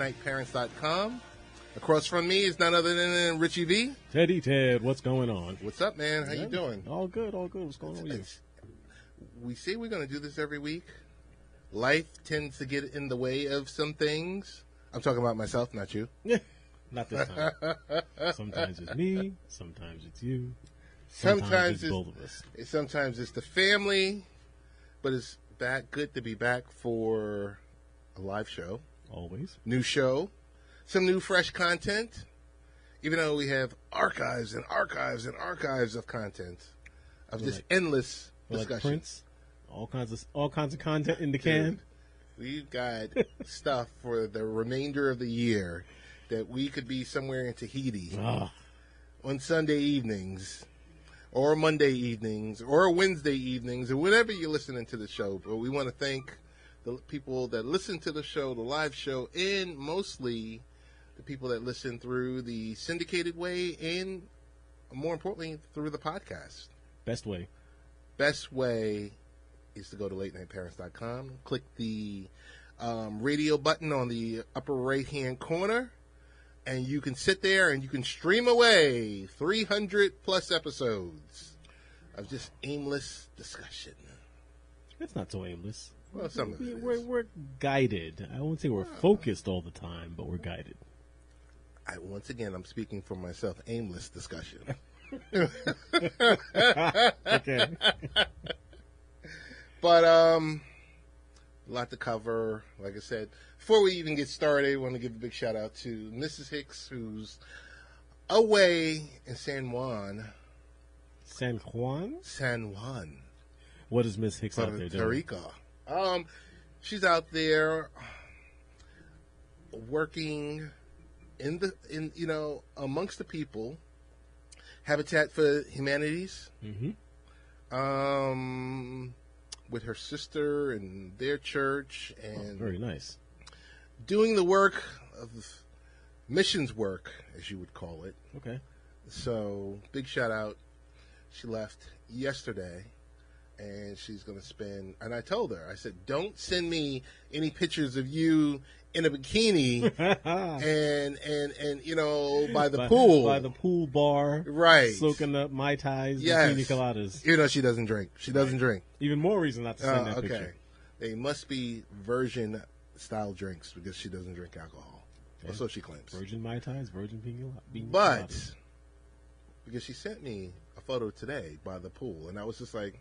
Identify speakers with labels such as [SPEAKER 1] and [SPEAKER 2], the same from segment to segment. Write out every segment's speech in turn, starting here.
[SPEAKER 1] latenightparents.com. Across from me is none other than Richie V.
[SPEAKER 2] Teddy Ted, what's going on?
[SPEAKER 1] What's up, man? How you doing?
[SPEAKER 2] All good, all good. What's going on with you?
[SPEAKER 1] We say we're going to do this every week. Life tends to get in the way of some things. I'm talking about myself, not you.
[SPEAKER 2] Yeah, not this time. Sometimes it's me, sometimes it's you, sometimes it's both of us.
[SPEAKER 1] Sometimes it's the family, but it's good to be back for a live show.
[SPEAKER 2] Always.
[SPEAKER 1] New show. Some new fresh content. Even though we have archives and archives and archives of content. Of just endless discussion.
[SPEAKER 2] Like Prince, all kinds of content in the can.
[SPEAKER 1] We've got stuff for the remainder of the year that we could be somewhere in Tahiti on Sunday evenings or Monday evenings or Wednesday evenings or whenever you're listening to the show. But we want to thank the people that listen to the show, the live show, and mostly the people that listen through the syndicated way and, more importantly, through the podcast.
[SPEAKER 2] Best way is to go to latenightparents.com, click the radio button on the upper right-hand corner, and you can sit there and you can stream away 300-plus episodes of just aimless discussion. It's not so aimless.
[SPEAKER 1] Well, some of it
[SPEAKER 2] we're guided. I won't say we're focused all the time, but we're guided.
[SPEAKER 1] Once again, I'm speaking for myself. Aimless discussion.
[SPEAKER 2] Okay.
[SPEAKER 1] But a lot to cover. Like I said, before we even get started, I want to give a big shout out to Mrs. Hicks, who's away in San Juan.
[SPEAKER 2] San Juan.
[SPEAKER 1] What
[SPEAKER 2] is Miss Hicks out there doing?
[SPEAKER 1] Rica. She's out there working in amongst the people. Habitat for Humanities.
[SPEAKER 2] Mm-hmm.
[SPEAKER 1] With her sister and their church, and
[SPEAKER 2] very nice.
[SPEAKER 1] Doing the work of missions work, as you would call it.
[SPEAKER 2] Okay.
[SPEAKER 1] So big shout out. She left yesterday, and she's going to spend. And I told her, I said, don't send me any pictures of you in a bikini and by the pool.
[SPEAKER 2] By the pool bar.
[SPEAKER 1] Right.
[SPEAKER 2] Soaking up Mai Tais and pina coladas.
[SPEAKER 1] She doesn't drink. She doesn't drink.
[SPEAKER 2] Even more reason not to send that picture.
[SPEAKER 1] They must be virgin-style drinks because she doesn't drink alcohol. Okay. Or so she claims.
[SPEAKER 2] Virgin Mai Tais, virgin pina coladas.
[SPEAKER 1] But, because she sent me a photo today by the pool, and I was just like,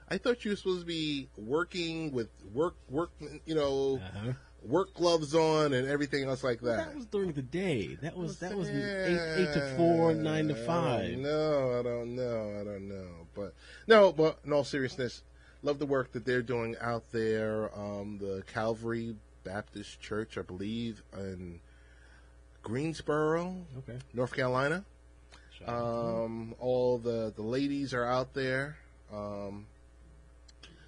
[SPEAKER 1] I thought you were supposed to be working with work, work gloves on and everything else like that.
[SPEAKER 2] Well, that was during the day. That was 8 to 4, 9 to 5.
[SPEAKER 1] No, I don't know. But in all seriousness, love the work that they're doing out there. The Calvary Baptist Church, I believe, in Greensboro, North Carolina. All the ladies are out there.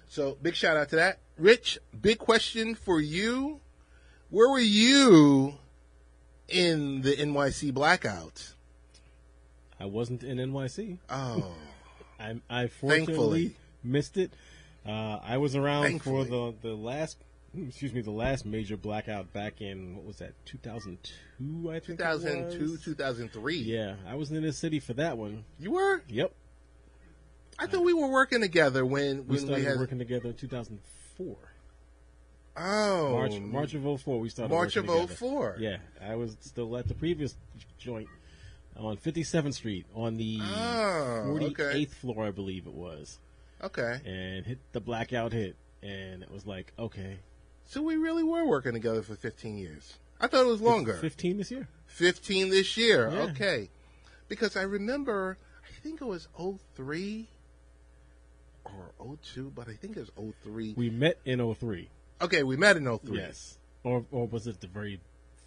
[SPEAKER 1] So big shout out to that. Rich, big question for you. Where were you in the NYC Blackout?
[SPEAKER 2] I wasn't in NYC.
[SPEAKER 1] Oh.
[SPEAKER 2] I fortunately missed it. I was around for the last major blackout back in, what was that, 2002, I think
[SPEAKER 1] 2002, 2003.
[SPEAKER 2] Yeah, I was in the city for that one.
[SPEAKER 1] You were?
[SPEAKER 2] Yep.
[SPEAKER 1] I thought we were working together when
[SPEAKER 2] we started working together in 2004.
[SPEAKER 1] Oh.
[SPEAKER 2] March of 04 we started
[SPEAKER 1] March of
[SPEAKER 2] together.
[SPEAKER 1] 04.
[SPEAKER 2] Yeah, I was still at the previous joint on 57th Street on the 48th floor, I believe it was.
[SPEAKER 1] Okay.
[SPEAKER 2] And hit the blackout hit, and it was like, okay.
[SPEAKER 1] So we really were working together for 15 years. I thought it was longer.
[SPEAKER 2] 15 this year.
[SPEAKER 1] 15 this year.
[SPEAKER 2] Yeah.
[SPEAKER 1] Okay. Because I remember, I think it was 03 or 02, but I think it was 03.
[SPEAKER 2] We met in 03.
[SPEAKER 1] Okay, we met in 03.
[SPEAKER 2] Yes. Or was it the very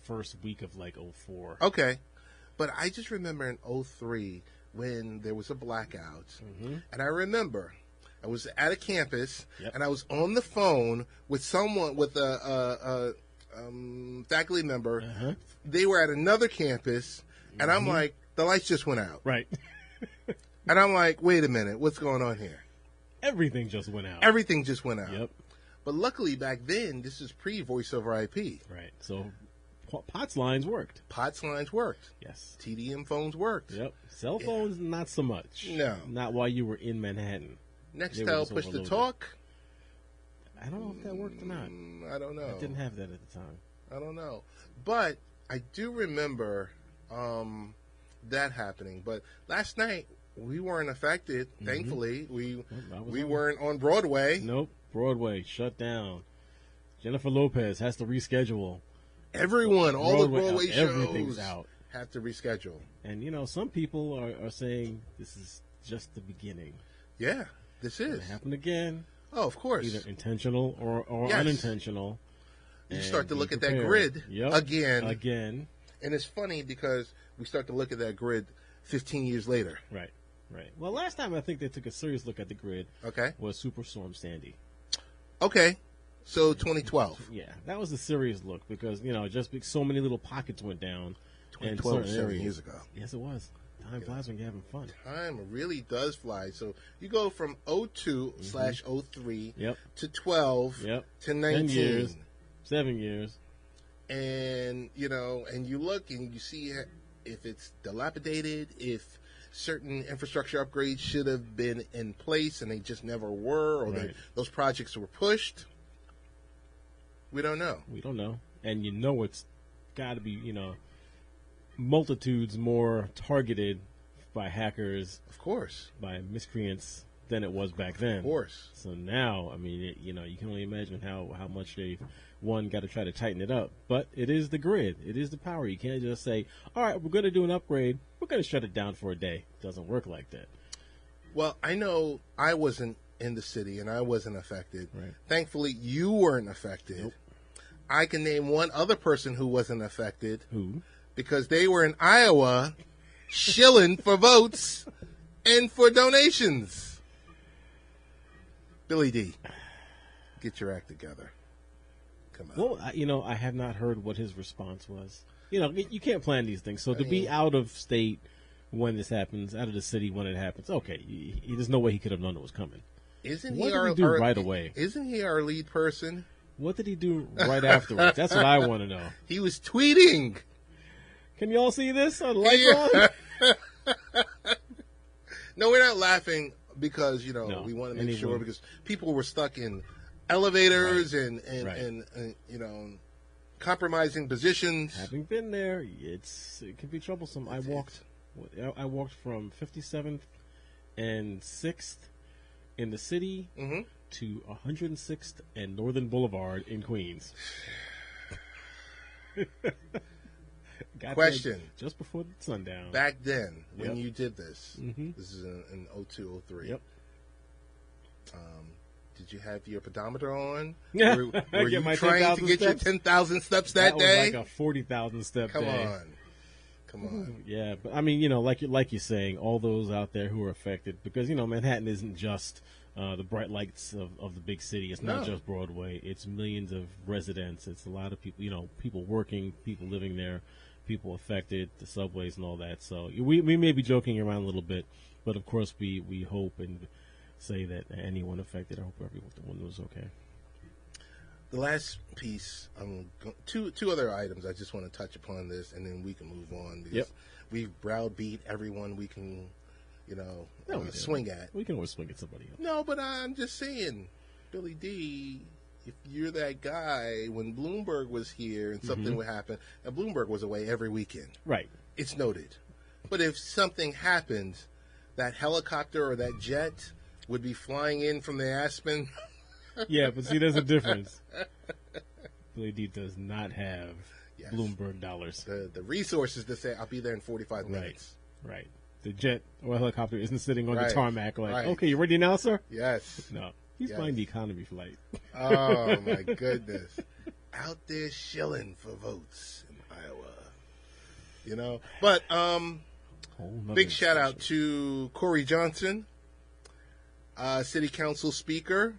[SPEAKER 2] first week of like 04?
[SPEAKER 1] Okay. But I just remember in 03 when there was a blackout.
[SPEAKER 2] Mm-hmm.
[SPEAKER 1] And I remember I was at a campus and I was on the phone with someone, with a faculty member.
[SPEAKER 2] Uh-huh.
[SPEAKER 1] They were at another campus and I'm like, the lights just went out.
[SPEAKER 2] Right.
[SPEAKER 1] And I'm like, wait a minute, what's going on here?
[SPEAKER 2] Everything just went out.
[SPEAKER 1] Everything just went out.
[SPEAKER 2] Yep.
[SPEAKER 1] But luckily back then, this is pre-voice over IP.
[SPEAKER 2] Right. So POTS lines worked.
[SPEAKER 1] POTS lines worked.
[SPEAKER 2] Yes.
[SPEAKER 1] TDM phones worked.
[SPEAKER 2] Yep. Cell phones, not so much.
[SPEAKER 1] No.
[SPEAKER 2] Not while you were in Manhattan.
[SPEAKER 1] Nextel push to talk.
[SPEAKER 2] I don't know if that worked or not.
[SPEAKER 1] I don't know.
[SPEAKER 2] I didn't have that at the time.
[SPEAKER 1] I don't know. But I do remember that happening. But last night, we weren't affected, thankfully. We weren't on Broadway.
[SPEAKER 2] Nope. Broadway shut down. Jennifer Lopez has to reschedule.
[SPEAKER 1] Everyone, all the Broadway shows,
[SPEAKER 2] everything's out.
[SPEAKER 1] Have to reschedule.
[SPEAKER 2] And, some people are saying this is just the beginning.
[SPEAKER 1] Yeah, this is.
[SPEAKER 2] It'll happen again.
[SPEAKER 1] Oh, of course.
[SPEAKER 2] Either intentional or unintentional.
[SPEAKER 1] You start to look at that grid again.
[SPEAKER 2] Again.
[SPEAKER 1] And it's funny because we start to look at that grid 15 years later.
[SPEAKER 2] Right. Well, last time I think they took a serious look at the grid was Superstorm Sandy.
[SPEAKER 1] Okay. So 2012.
[SPEAKER 2] Yeah, that was a serious look because, just so many little pockets went down.
[SPEAKER 1] 2012 was 7 years ago.
[SPEAKER 2] Yes, it was. Time flies when you're having fun.
[SPEAKER 1] Time really does fly. So you go from 02/03 to 12 to 19.
[SPEAKER 2] 10 years, 7 years.
[SPEAKER 1] And, and you look and you see if it's dilapidated, if certain infrastructure upgrades should have been in place and they just never were, or those projects were pushed. We don't know.
[SPEAKER 2] We don't know. And it's got to be, multitudes more targeted by hackers.
[SPEAKER 1] Of course.
[SPEAKER 2] By miscreants than it was back then.
[SPEAKER 1] Of course.
[SPEAKER 2] So now, I mean, you can only imagine how much they've, got to try to tighten it up. But it is the grid. It is the power. You can't just say, all right, we're going to do an upgrade. We're going to shut it down for a day. It doesn't work like that.
[SPEAKER 1] Well, I know I wasn't in the city and I wasn't affected.
[SPEAKER 2] Right.
[SPEAKER 1] Thankfully, you weren't affected.
[SPEAKER 2] Nope.
[SPEAKER 1] I can name one other person who wasn't affected.
[SPEAKER 2] Who?
[SPEAKER 1] Because they were in Iowa shilling for votes and for donations. Billy D, get your act together. Come on.
[SPEAKER 2] Well, I have not heard what his response was. You can't plan these things. So to be out of state when this happens, out of the city when it happens, okay, there's no way he could have known it was coming.
[SPEAKER 1] Isn't
[SPEAKER 2] what
[SPEAKER 1] he
[SPEAKER 2] did he do right away?
[SPEAKER 1] Isn't he our lead person?
[SPEAKER 2] What did he do right afterwards? That's what I want to know.
[SPEAKER 1] He was tweeting.
[SPEAKER 2] Can you all see this on light on?
[SPEAKER 1] No, we're not laughing because, we want to make sure because people were stuck in elevators and compromising positions.
[SPEAKER 2] Having been there, it can be troublesome. I walked from 57th and 6th in the city to 106th and Northern Boulevard in Queens.
[SPEAKER 1] Question.
[SPEAKER 2] Just before sundown.
[SPEAKER 1] Back then, when you did this, this is in 02/03.
[SPEAKER 2] Yep.
[SPEAKER 1] Did you have your pedometer on?
[SPEAKER 2] Yeah.
[SPEAKER 1] Were you trying to get your 10,000 steps that day?
[SPEAKER 2] Was like a 40,000 step day.
[SPEAKER 1] Come on.
[SPEAKER 2] Yeah, but I mean, like you're saying, all those out there who are affected, because Manhattan isn't just the bright lights of the big city. It's not just Broadway. It's millions of residents. It's a lot of people, people working, people living there, people affected, the subways and all that. So we may be joking around a little bit, but of course we hope and say that anyone affected, I hope everyone was okay.
[SPEAKER 1] The last piece, two other items I just want to touch upon this, and then we can move on because we've browbeat everyone we can, swing at.
[SPEAKER 2] We can always swing at somebody else.
[SPEAKER 1] No, but I'm just saying, Billy D, if you're that guy, when Bloomberg was here and something would happen, and Bloomberg was away every weekend.
[SPEAKER 2] Right.
[SPEAKER 1] It's noted. But if something happened, that helicopter or that jet would be flying in from the Aspen.
[SPEAKER 2] Yeah, but see, there's a difference. Billy D does not have Bloomberg dollars.
[SPEAKER 1] The resources to say, I'll be there in 45 minutes.
[SPEAKER 2] Right. The jet or helicopter isn't sitting on the tarmac like, okay, you ready now, sir?
[SPEAKER 1] Yes.
[SPEAKER 2] No. He's flying the economy flight.
[SPEAKER 1] Oh, my goodness. Out there shilling for votes in Iowa. But big shout out to Corey Johnson, City Council Speaker,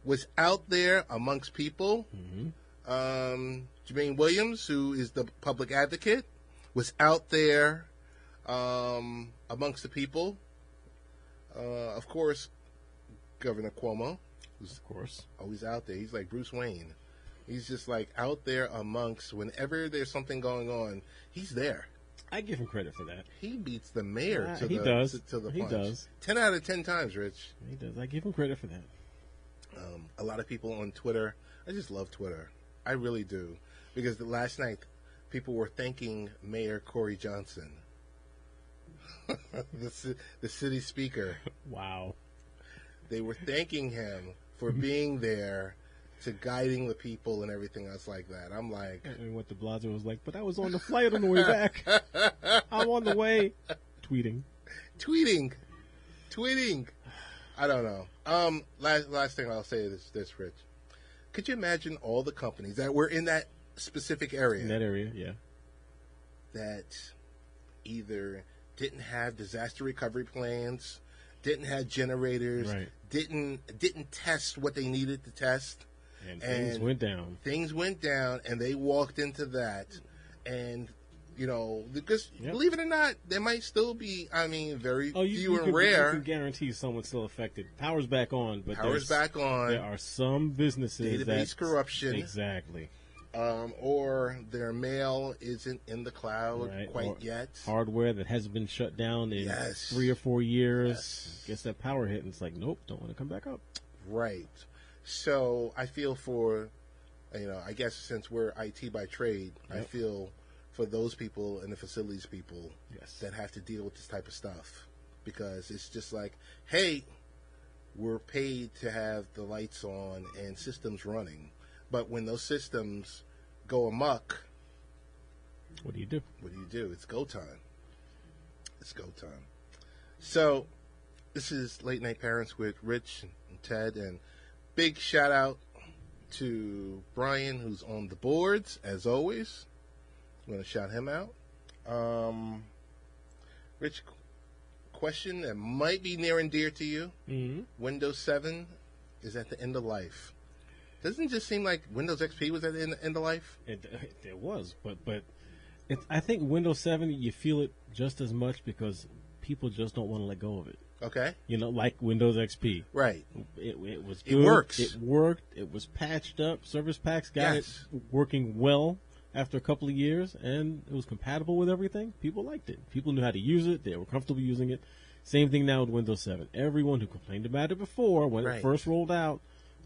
[SPEAKER 1] was out there amongst people. Jermaine Williams, who is the public advocate, was out there amongst the people. Of course, Governor Cuomo.
[SPEAKER 2] who's
[SPEAKER 3] of course
[SPEAKER 2] always out there. He's like Bruce Wayne. He's just like out there amongst whenever there's something going on. He's there.
[SPEAKER 3] I give him credit for that.
[SPEAKER 2] He beats the mayor to
[SPEAKER 3] he
[SPEAKER 2] the
[SPEAKER 3] does.
[SPEAKER 2] to the
[SPEAKER 3] He
[SPEAKER 2] punch.
[SPEAKER 3] does.
[SPEAKER 2] 10 out of 10 times, Rich.
[SPEAKER 3] He does. I give him credit for that.
[SPEAKER 2] A lot of people on Twitter. I just love Twitter. I really do, because last night people were thanking Mayor Corey Johnson, the city speaker.
[SPEAKER 3] Wow.
[SPEAKER 2] They were thanking him for being there, to guiding the people and everything else like that. I'm like,
[SPEAKER 3] and what de Blasio was like, but I was on the flight on the way back. I'm on the way. Tweeting.
[SPEAKER 2] I don't know. Last thing I'll say is this, Rich. Could you imagine all the companies that were in that specific area?
[SPEAKER 3] In that area, yeah.
[SPEAKER 2] That either didn't have disaster recovery plans, didn't have generators,
[SPEAKER 3] right.
[SPEAKER 2] didn't test what they needed to test.
[SPEAKER 3] And things went down.
[SPEAKER 2] Things went down, and they walked into that. And, you know, because believe it or not, there might still be, very few and rare.
[SPEAKER 3] You can guarantee someone's still affected. Power's back on, but
[SPEAKER 2] there
[SPEAKER 3] are some businesses
[SPEAKER 2] database corruption.
[SPEAKER 3] Exactly.
[SPEAKER 2] Or their mail isn't in the cloud quite yet.
[SPEAKER 3] Hardware that hasn't been shut down in 3 or 4 years. Gets that power hit, and it's like, nope, don't want to come back up.
[SPEAKER 2] Right. So I feel for, I guess since we're IT by trade, I feel for those people and the facilities people that have to deal with this type of stuff, because it's just like, hey, we're paid to have the lights on and systems running, but when those systems go amok,
[SPEAKER 3] what do you do?
[SPEAKER 2] It's go time. So this is Late Night Parents with Rich and Ted, and big shout out to Brian, who's on the boards as always. I'm going to shout him out. Rich, question that might be near and dear to you.
[SPEAKER 3] Mm-hmm.
[SPEAKER 2] Windows 7 is at the end of life. Doesn't it just seem like Windows XP was at the end of life?
[SPEAKER 3] It was, but I think Windows 7, you feel it just as much because people just don't want to let go of it.
[SPEAKER 2] Okay.
[SPEAKER 3] Like Windows XP.
[SPEAKER 2] Right.
[SPEAKER 3] It was good.
[SPEAKER 2] It works.
[SPEAKER 3] It worked. It was patched up. Service packs got it working well after a couple of years, and it was compatible with everything. People liked it. People knew how to use it. They were comfortable using it. Same thing now with Windows 7. Everyone who complained about it before, when it first rolled out,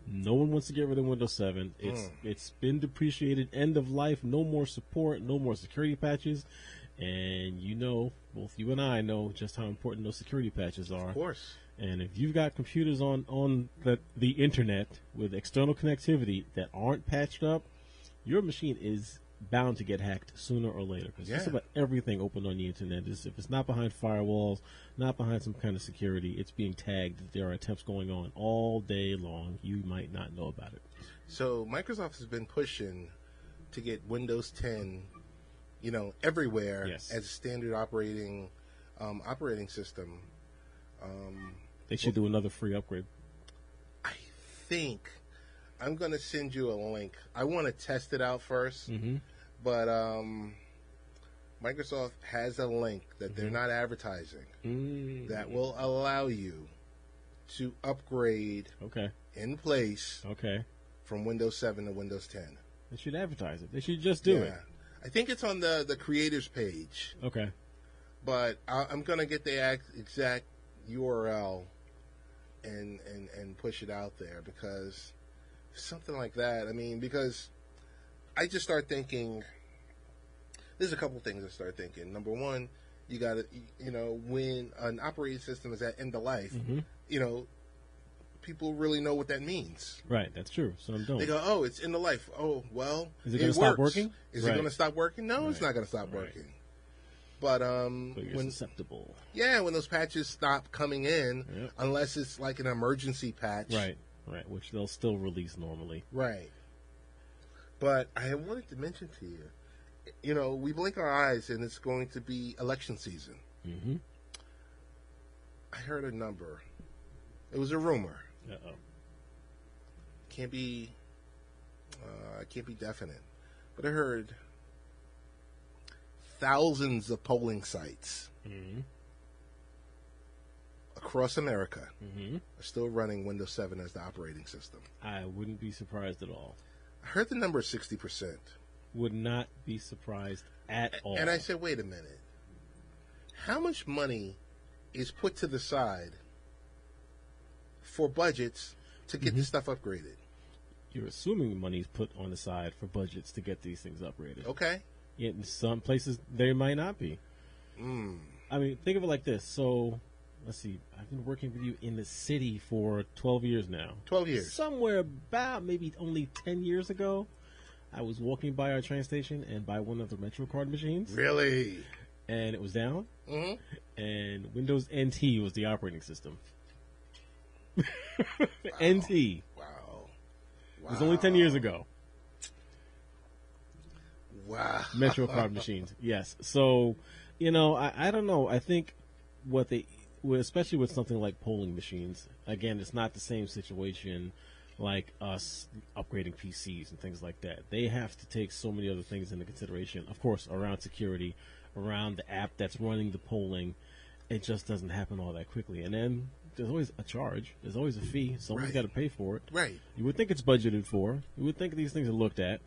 [SPEAKER 3] no one wants to get rid of Windows 7. It's been depreciated, end of life, no more support, no more security patches. And both you and I know just how important those security patches are.
[SPEAKER 2] Of course.
[SPEAKER 3] And if you've got computers on the internet with external connectivity that aren't patched up, your machine is bound to get hacked sooner or later, because just about everything open on the internet is, if it's not behind firewalls, not behind some kind of security, it's being tagged that there are attempts going on all day long. You might not know about it.
[SPEAKER 2] So Microsoft has been pushing to get Windows 10 everywhere as a standard operating system.
[SPEAKER 3] They should do another free upgrade.
[SPEAKER 2] I think I'm going to send you a link. I want to test it out first, but Microsoft has a link that they're not advertising that will allow you to upgrade in place from Windows 7 to Windows 10.
[SPEAKER 3] They should advertise it. They should just do it.
[SPEAKER 2] I think it's on the creators page.
[SPEAKER 3] Okay.
[SPEAKER 2] But I'm going to get the exact URL and push it out there, because something like that, because I just start thinking, there's a couple things I start thinking. Number one, you got to, when an operating system is at end of life, people really know what that means.
[SPEAKER 3] Right, that's true. Some don't.
[SPEAKER 2] They go, oh, it's end of life. Oh, well,
[SPEAKER 3] is it going to stop working?
[SPEAKER 2] Is it going to stop working? No, it's not going to stop working. But
[SPEAKER 3] you're susceptible.
[SPEAKER 2] Yeah, when those patches stop coming in, unless it's like an emergency patch.
[SPEAKER 3] Right, which they'll still release normally.
[SPEAKER 2] Right. But I wanted to mention to you, we blink our eyes and it's going to be election season.
[SPEAKER 3] Mm-hmm.
[SPEAKER 2] I heard a number. It was a rumor.
[SPEAKER 3] Uh-oh.
[SPEAKER 2] Can't be definite. But I heard thousands of polling sites across America
[SPEAKER 3] Mm-hmm.
[SPEAKER 2] are still running Windows 7 as the operating system.
[SPEAKER 3] I wouldn't be surprised at all.
[SPEAKER 2] I heard the number is 60%.
[SPEAKER 3] Would not be surprised at all.
[SPEAKER 2] And I said, wait a minute. How much money is put to the side for budgets to get this stuff upgraded?
[SPEAKER 3] You're assuming money's put on the side for budgets to get these things upgraded.
[SPEAKER 2] Okay.
[SPEAKER 3] Yet in some places, there might not be. I mean, think of it like this. So, let's see. I've been working with you in the city for 12 years now.
[SPEAKER 2] 12 years.
[SPEAKER 3] Somewhere about maybe only 10 years ago, I was walking by our train station and by one of the Metro card machines.
[SPEAKER 2] Really?
[SPEAKER 3] And it was down.
[SPEAKER 2] Mm-hmm.
[SPEAKER 3] And Windows NT was the operating system. NT.
[SPEAKER 2] Wow.
[SPEAKER 3] It was only 10 years ago.
[SPEAKER 2] Wow.
[SPEAKER 3] Metro card machines. Yes. So, you know, I don't know. I think what they, especially with something like polling machines, again, it's not the same situation like us upgrading PCs and things like that. They have to take so many other things into consideration. Of course, around security, around the app that's running the polling. It just doesn't happen all that quickly. And then there's always a charge. There's always a fee. Someone's got to pay for it.
[SPEAKER 2] Right.
[SPEAKER 3] You would think it's budgeted for. You would think these things are looked at.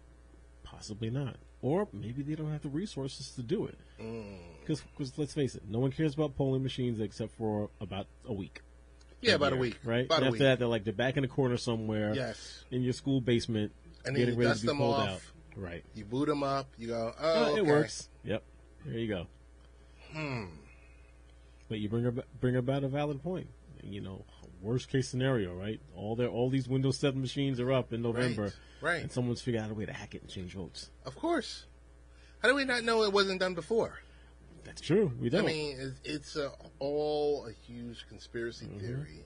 [SPEAKER 3] Possibly not. Or maybe they don't have the resources to do it. Because let's face it, no one cares about polling machines except for about a week.
[SPEAKER 2] Yeah, about a week.
[SPEAKER 3] Right?
[SPEAKER 2] About
[SPEAKER 3] and
[SPEAKER 2] a
[SPEAKER 3] after
[SPEAKER 2] week.
[SPEAKER 3] that, they're back in the corner somewhere.
[SPEAKER 2] Yes.
[SPEAKER 3] In your school basement.
[SPEAKER 2] And then
[SPEAKER 3] getting
[SPEAKER 2] you
[SPEAKER 3] ready
[SPEAKER 2] dust
[SPEAKER 3] to be
[SPEAKER 2] them
[SPEAKER 3] pulled
[SPEAKER 2] off.
[SPEAKER 3] out. Right.
[SPEAKER 2] You boot them up. You go, oh, okay.
[SPEAKER 3] It works. Yep. There you go. But you bring about a valid point. You know, worst case scenario, right? All these Windows 7 machines are up in November.
[SPEAKER 2] Right.
[SPEAKER 3] And someone's figured out a way to hack it and change votes.
[SPEAKER 2] Of course. How do we not know it wasn't done before?
[SPEAKER 3] That's true. We don't.
[SPEAKER 2] I mean, it's all a huge conspiracy theory.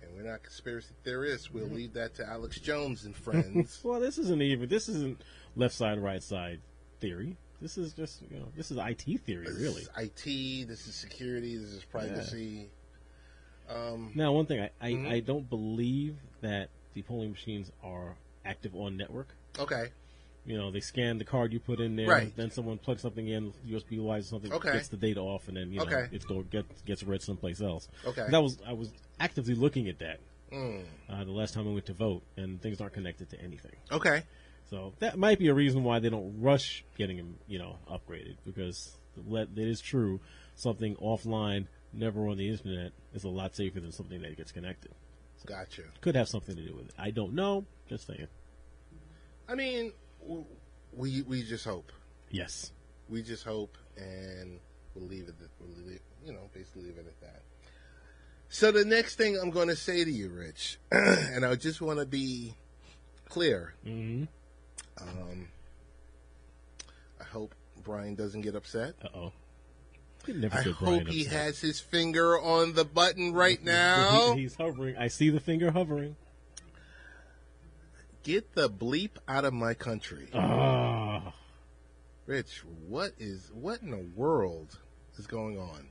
[SPEAKER 2] And we're not conspiracy theorists. We'll leave that to Alex Jones and friends.
[SPEAKER 3] Well, this isn't left side, right side theory. This is just, this is IT theory, really.
[SPEAKER 2] This is IT, this is security, this is privacy.
[SPEAKER 3] Now, one thing, I don't believe that the polling machines are active on network.
[SPEAKER 2] Okay.
[SPEAKER 3] You know, they scan the card you put in there,
[SPEAKER 2] Right.
[SPEAKER 3] then someone plugs something in, USB wise or something,
[SPEAKER 2] Okay.
[SPEAKER 3] gets the data off, and then, it gets read someplace else.
[SPEAKER 2] Okay.
[SPEAKER 3] I was actively looking at that the last time I went to vote, and things aren't connected to anything.
[SPEAKER 2] Okay.
[SPEAKER 3] So that might be a reason why they don't rush getting them, upgraded, because it is true, something offline, never on the internet, is a lot safer than something that gets connected. So
[SPEAKER 2] Gotcha.
[SPEAKER 3] could have something to do with it. I don't know. Just saying.
[SPEAKER 2] I mean, we just hope.
[SPEAKER 3] Yes.
[SPEAKER 2] We just hope, and we'll leave it. Basically leave it at that. So the next thing I'm going to say to you, Rich, and I just want to be clear.
[SPEAKER 3] Mm-hmm.
[SPEAKER 2] I hope Brian doesn't get upset.
[SPEAKER 3] Uh-oh.
[SPEAKER 2] I hope he has his finger on the button right now.
[SPEAKER 3] He's hovering. I see the finger hovering.
[SPEAKER 2] Get the bleep out of my country.
[SPEAKER 3] Ah.
[SPEAKER 2] Rich, what in the world is going on?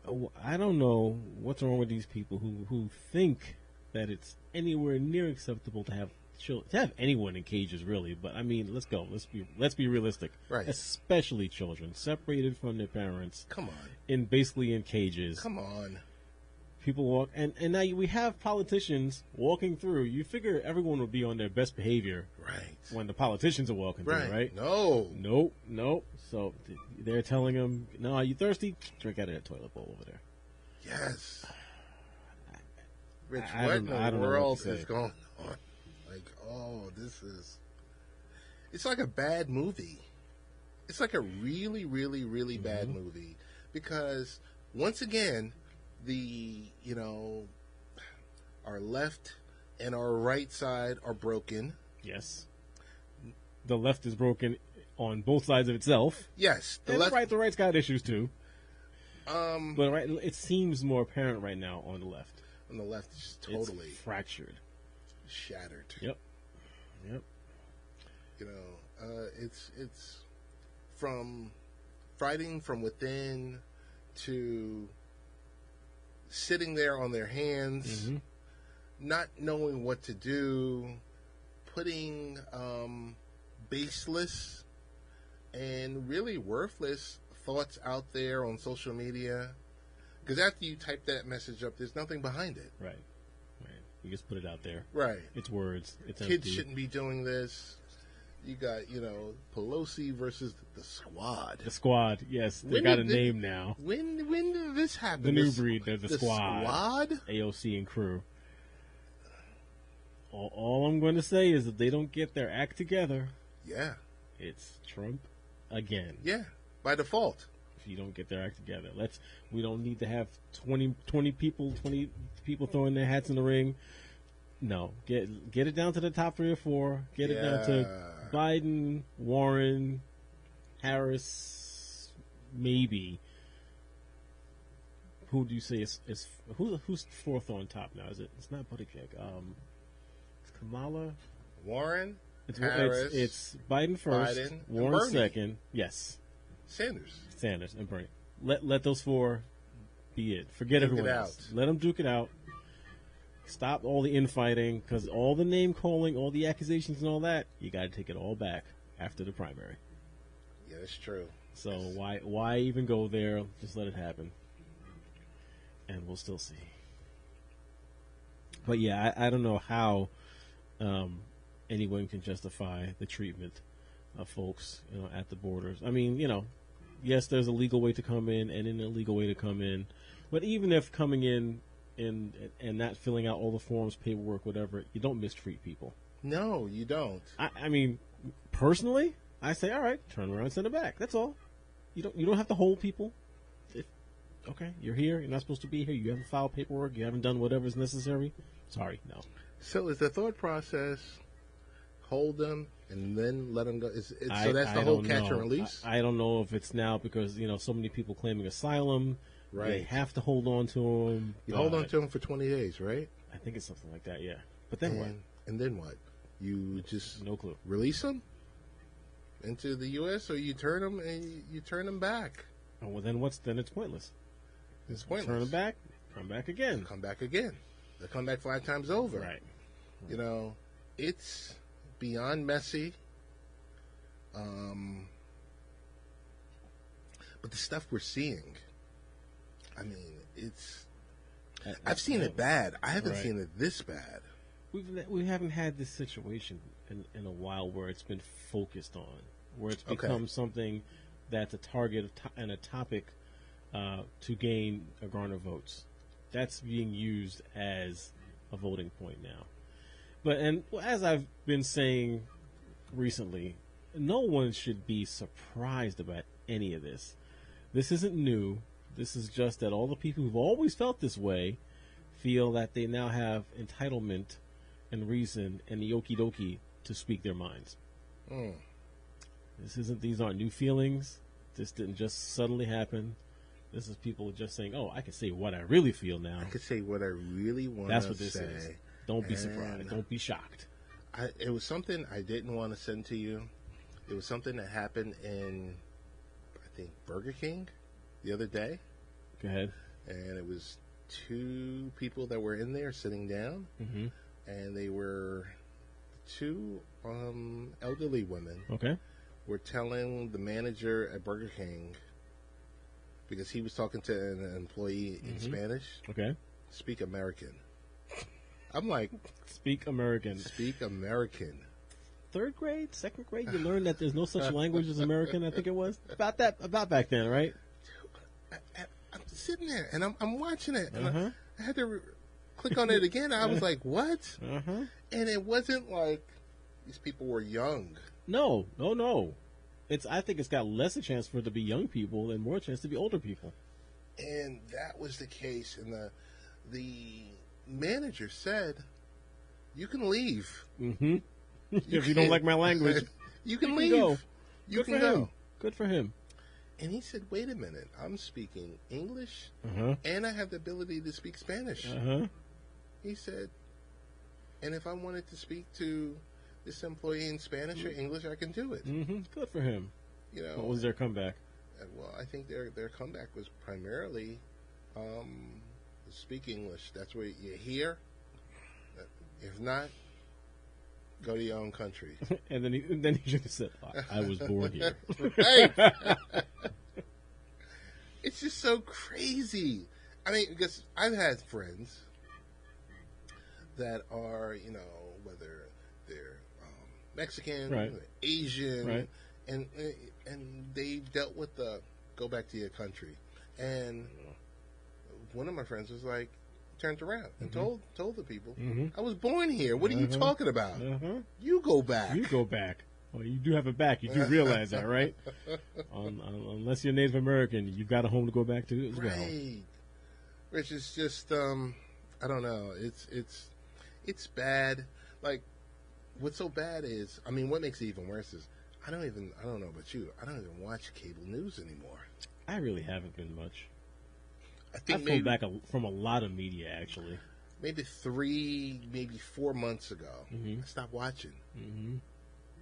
[SPEAKER 3] Oh, I don't know what's wrong with these people who think that it's anywhere near acceptable to have anyone in cages, really. But I mean, let's go. Let's be realistic.
[SPEAKER 2] Right.
[SPEAKER 3] Especially children separated from their parents.
[SPEAKER 2] Come on.
[SPEAKER 3] Basically in cages.
[SPEAKER 2] Come on.
[SPEAKER 3] People walk, and now we have politicians walking through. You figure everyone would be on their best behavior,
[SPEAKER 2] right,
[SPEAKER 3] when the politicians are walking through, right? Nope. So they're telling them, "No, are you thirsty? Drink out of that toilet bowl over there."
[SPEAKER 2] Yes. Rich,
[SPEAKER 3] I
[SPEAKER 2] what in the world
[SPEAKER 3] is
[SPEAKER 2] going on? Like, it's like a bad movie. It's like a really, really, really bad movie, because once again, our left and our right side are broken.
[SPEAKER 3] Yes. The left is broken on both sides of itself.
[SPEAKER 2] Yes.
[SPEAKER 3] The right's got issues too. But it seems more apparent right now on the left.
[SPEAKER 2] On the left, it's totally
[SPEAKER 3] it's fractured,
[SPEAKER 2] shattered.
[SPEAKER 3] Yep.
[SPEAKER 2] It's from fighting from within to sitting there on their hands, not knowing what to do, putting baseless and really worthless thoughts out there on social media, Because after you type that message up, there's nothing behind it.
[SPEAKER 3] Right. You just put it out there.
[SPEAKER 2] Right.
[SPEAKER 3] It's words. It's
[SPEAKER 2] Kids
[SPEAKER 3] empty.
[SPEAKER 2] shouldn't be doing this. You got, Pelosi versus the Squad.
[SPEAKER 3] The Squad, yes. They got a name now.
[SPEAKER 2] When did this happen?
[SPEAKER 3] The new breed, they're the
[SPEAKER 2] Squad.
[SPEAKER 3] Squad? AOC and crew. All I'm going to say is if they don't get their act together,
[SPEAKER 2] yeah,
[SPEAKER 3] it's Trump again.
[SPEAKER 2] Yeah, by default.
[SPEAKER 3] If you don't get their act together, we don't need to have 20 people throwing their hats in the ring. No, get it down to the top 3 or 4. Get it down to Biden, Warren, Harris, maybe. Who do you say is who's 4th on top now? It's not Buttigieg. It's Kamala,
[SPEAKER 2] Warren,
[SPEAKER 3] Harris. It's Biden first, Warren second. Yes, Sanders, and Bernie. Let those 4 be it. Forget everyone else. Let them duke it out. Stop all the infighting, because all the name calling, all the accusations and all that, you got to take it all back after the primary.
[SPEAKER 2] Yeah, that's true.
[SPEAKER 3] So why even go there? Just let it happen, and we'll still see. But yeah, I don't know how anyone can justify the treatment of folks at the borders. I mean, yes, there's a legal way to come in and an illegal way to come in, but even if coming in and not filling out all the forms, paperwork, whatever, you don't mistreat people.
[SPEAKER 2] No, you don't.
[SPEAKER 3] I mean, personally, I say, all right, turn around and send it back. That's all. You don't have to hold people. Okay, you're here. You're not supposed to be here. You haven't filed paperwork. You haven't done whatever's necessary. Sorry, no.
[SPEAKER 2] So is the thought process hold them and then let them go? So that's the whole catch and release?
[SPEAKER 3] I don't know if it's now because, so many people claiming asylum.
[SPEAKER 2] Right.
[SPEAKER 3] They have to hold on to them.
[SPEAKER 2] You hold on to them for 20 days, right?
[SPEAKER 3] I think it's something like that, yeah. But then what?
[SPEAKER 2] And then what? You just
[SPEAKER 3] no clue.
[SPEAKER 2] Release them into the U.S. or you turn them and you turn them back?
[SPEAKER 3] Oh, well, then it's pointless.
[SPEAKER 2] It's pointless.
[SPEAKER 3] Turn them back, come back again.
[SPEAKER 2] Come back again. They come back 5 times over.
[SPEAKER 3] Right.
[SPEAKER 2] It's beyond messy. But the stuff we're seeing, I mean, I've seen it bad. I haven't seen it this bad.
[SPEAKER 3] We haven't had this situation in a while where it's been focused on, where it's become something that's a target and a topic to gain or garner votes. That's being used as a voting point now. And as I've been saying recently, no one should be surprised about any of this. This isn't new. This is just that all the people who've always felt this way feel that they now have entitlement and reason and the okie dokie to speak their minds. These aren't new feelings. This didn't just suddenly happen. This is people just saying, "Oh, I can say what I really feel now.
[SPEAKER 2] I can say what I really want to say."
[SPEAKER 3] That's what this is. Don't be surprised. Don't be shocked.
[SPEAKER 2] It was something I didn't want to send to you. It was something that happened in, I think, Burger King the other day.
[SPEAKER 3] Go ahead.
[SPEAKER 2] And it was 2 people that were in there sitting down, and they were 2 elderly women.
[SPEAKER 3] Okay.
[SPEAKER 2] Were telling the manager at Burger King, because he was talking to an employee in Spanish.
[SPEAKER 3] Okay.
[SPEAKER 2] Speak American. I'm like,
[SPEAKER 3] speak American.
[SPEAKER 2] Speak American.
[SPEAKER 3] 3rd grade, 2nd grade, you learned that there's no such language as American. I think it was about back then, right?
[SPEAKER 2] I'm sitting there and I'm watching it, and I had to click on it again. I was like, what? And it wasn't like these people were young.
[SPEAKER 3] No. I think it's got less a chance for it to be young people and more chance to be older people.
[SPEAKER 2] And that was the case. And the manager said, "You can leave.
[SPEAKER 3] If you don't like my language,
[SPEAKER 2] you can leave. Go. You can go."
[SPEAKER 3] Good for him.
[SPEAKER 2] And he said, "Wait a minute. I'm speaking English, and I have the ability to speak Spanish." He said, "And if I wanted to speak to this employee in Spanish or English, I can do it."
[SPEAKER 3] Good for him. What was their comeback?
[SPEAKER 2] Well, I think their comeback was primarily speak English. That's what you hear. If not, go to your own country.
[SPEAKER 3] And then he should have said, "I was born here."
[SPEAKER 2] Right. It's just so crazy. I mean, because I've had friends that are, whether they're Mexican,
[SPEAKER 3] Right.
[SPEAKER 2] Asian,
[SPEAKER 3] Right.
[SPEAKER 2] and they've dealt with the go back to your country. And one of my friends was like, turned around and told the people, I was born here. What are you talking about? You go back.
[SPEAKER 3] You go back. Well, you do have it back. You do realize that, right? Unless you're Native American, you've got a home to go back to as well.
[SPEAKER 2] Right. Which is just, I don't know. It's bad. Like, what's so bad is, I mean, what makes it even worse is, I don't know about you, I don't even watch cable news anymore.
[SPEAKER 3] I really haven't been much.
[SPEAKER 2] I think
[SPEAKER 3] I've pulled back from a lot of media, actually.
[SPEAKER 2] Maybe 4 months ago, I stopped watching.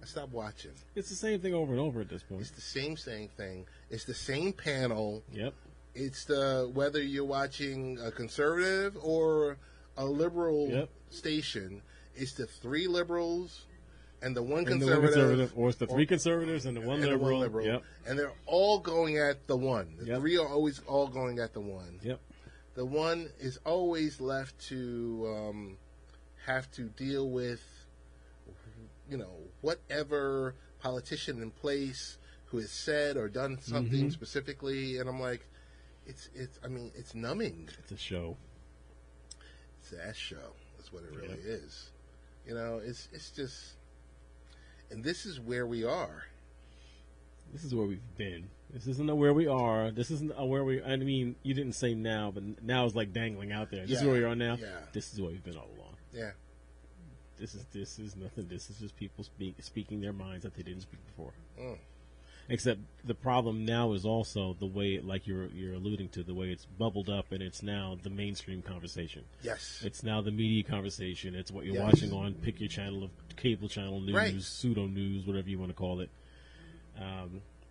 [SPEAKER 2] I stopped watching.
[SPEAKER 3] It's the same thing over and over at this point.
[SPEAKER 2] It's the same thing. It's the same panel.
[SPEAKER 3] Yep.
[SPEAKER 2] It's whether you're watching a conservative or a liberal station, it's the three liberals and the one conservative.
[SPEAKER 3] Or it's the three conservatives and the one liberal. Yep.
[SPEAKER 2] And they're all going at the one. The three are always all going at the one.
[SPEAKER 3] Yep.
[SPEAKER 2] The one is always left to have to deal with, whatever politician in place who has said or done something specifically. And I'm like, it's numbing.
[SPEAKER 3] It's a show.
[SPEAKER 2] It's an ass show. That's what it really is. It's just, and this is where we are.
[SPEAKER 3] This is where we've been. This isn't where we are. This isn't where we. I mean, you didn't say now, but now is like dangling out there. This is where we are now.
[SPEAKER 2] Yeah.
[SPEAKER 3] This is where we've been all along.
[SPEAKER 2] Yeah.
[SPEAKER 3] This is nothing. This is just people speaking their minds that they didn't speak before.
[SPEAKER 2] Mm.
[SPEAKER 3] Except the problem now is also the way, like you're alluding to, the way it's bubbled up and it's now the mainstream conversation.
[SPEAKER 2] Yes.
[SPEAKER 3] It's now the media conversation. It's what you're watching on pick your channel of cable channel news, pseudo news, whatever you want to call it.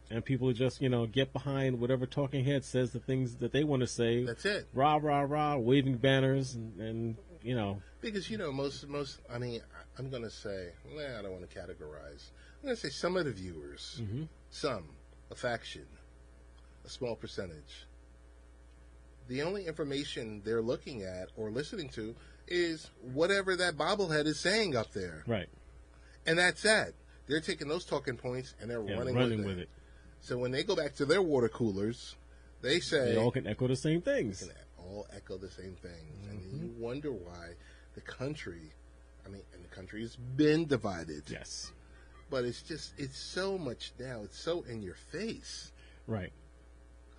[SPEAKER 3] And people just, get behind whatever talking head says the things that they want to say.
[SPEAKER 2] That's it.
[SPEAKER 3] Rah, rah, rah, waving banners and
[SPEAKER 2] Because, most, I mean, I'm going to say, I don't want to categorize. I'm going to say some of the viewers, a faction, a small percentage, the only information they're looking at or listening to is whatever that bobblehead is saying up there.
[SPEAKER 3] Right.
[SPEAKER 2] And that's that. They're taking those talking points and they're running with it. So when they go back to their water coolers, they say...
[SPEAKER 3] They all can echo the same things.
[SPEAKER 2] They can all echo the same things. And you wonder why the country has been divided.
[SPEAKER 3] Yes.
[SPEAKER 2] But it's so much now. It's so in your face.
[SPEAKER 3] Right.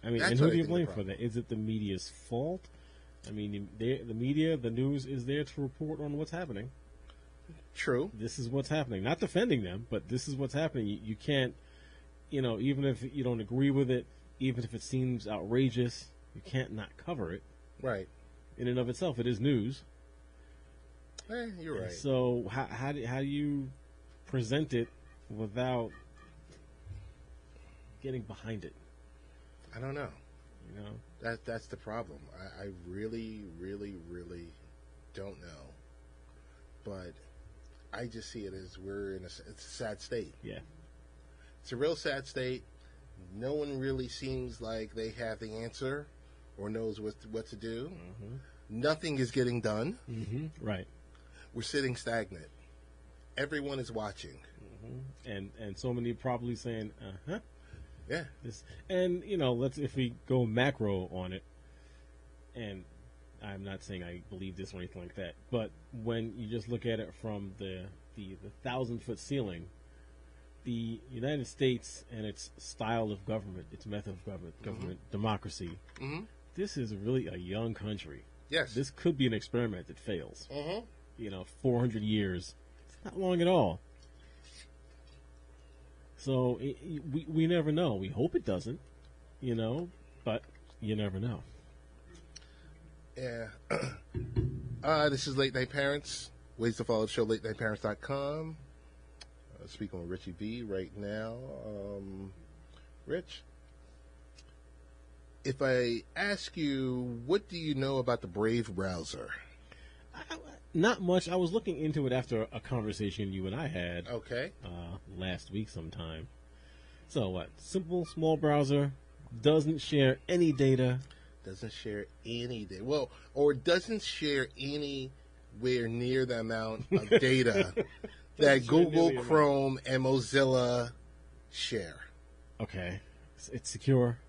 [SPEAKER 3] I mean,
[SPEAKER 2] That's
[SPEAKER 3] and who
[SPEAKER 2] what
[SPEAKER 3] do
[SPEAKER 2] I
[SPEAKER 3] you
[SPEAKER 2] think
[SPEAKER 3] blame
[SPEAKER 2] the
[SPEAKER 3] for that? Is it the media's fault? I mean, the media, the news is there to report on what's happening.
[SPEAKER 2] True.
[SPEAKER 3] This is what's happening. Not defending them, but this is what's happening. You can't, even if you don't agree with it, even if it seems outrageous, you can't not cover it.
[SPEAKER 2] Right.
[SPEAKER 3] In and of itself, it is news.
[SPEAKER 2] You're right.
[SPEAKER 3] So how do you present it without getting behind it?
[SPEAKER 2] I don't know. That's the problem. I really, really, really don't know. But I just see it as it's a sad state.
[SPEAKER 3] Yeah.
[SPEAKER 2] It's a real sad state. No one really seems like they have the answer or knows what to do. Nothing is getting done.
[SPEAKER 3] Right.
[SPEAKER 2] We're sitting stagnant. Everyone is watching.
[SPEAKER 3] And so many probably saying,
[SPEAKER 2] Yeah.
[SPEAKER 3] And if we go macro on it, and I'm not saying I believe this or anything like that, but when you just look at it from the 1,000-foot ceiling, the United States and its style of government, its method of government, democracy, this is really a young country.
[SPEAKER 2] Yes.
[SPEAKER 3] This could be an experiment that fails. 400 years. It's not long at all. So we never know. We hope it doesn't, but you never know.
[SPEAKER 2] Yeah. This is Late Night Parents. Ways to follow the show, latenightparents.com. Speaking with Richie V right now. Rich, if I ask you, what do you know about the Brave browser?
[SPEAKER 3] Not much. I was looking into it after a conversation you and I had.
[SPEAKER 2] Okay.
[SPEAKER 3] Last week sometime. So what? Simple, small browser. Doesn't share any data.
[SPEAKER 1] doesn't share any data. Well, or doesn't share anywhere near the amount of data that Google, Chrome, and Mozilla share.
[SPEAKER 3] Okay. It's secure.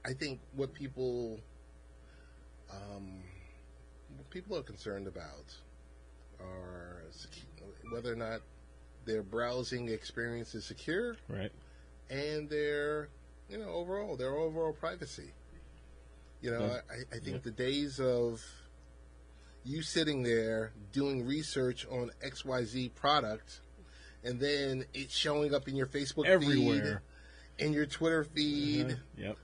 [SPEAKER 1] I think what people are concerned about are whether or not their browsing experience is secure,
[SPEAKER 3] right,
[SPEAKER 1] and their overall privacy. I think the days of you sitting there doing research on XYZ product and then it's showing up in your Facebook
[SPEAKER 3] everywhere.
[SPEAKER 1] In your Twitter feed,
[SPEAKER 3] Yep.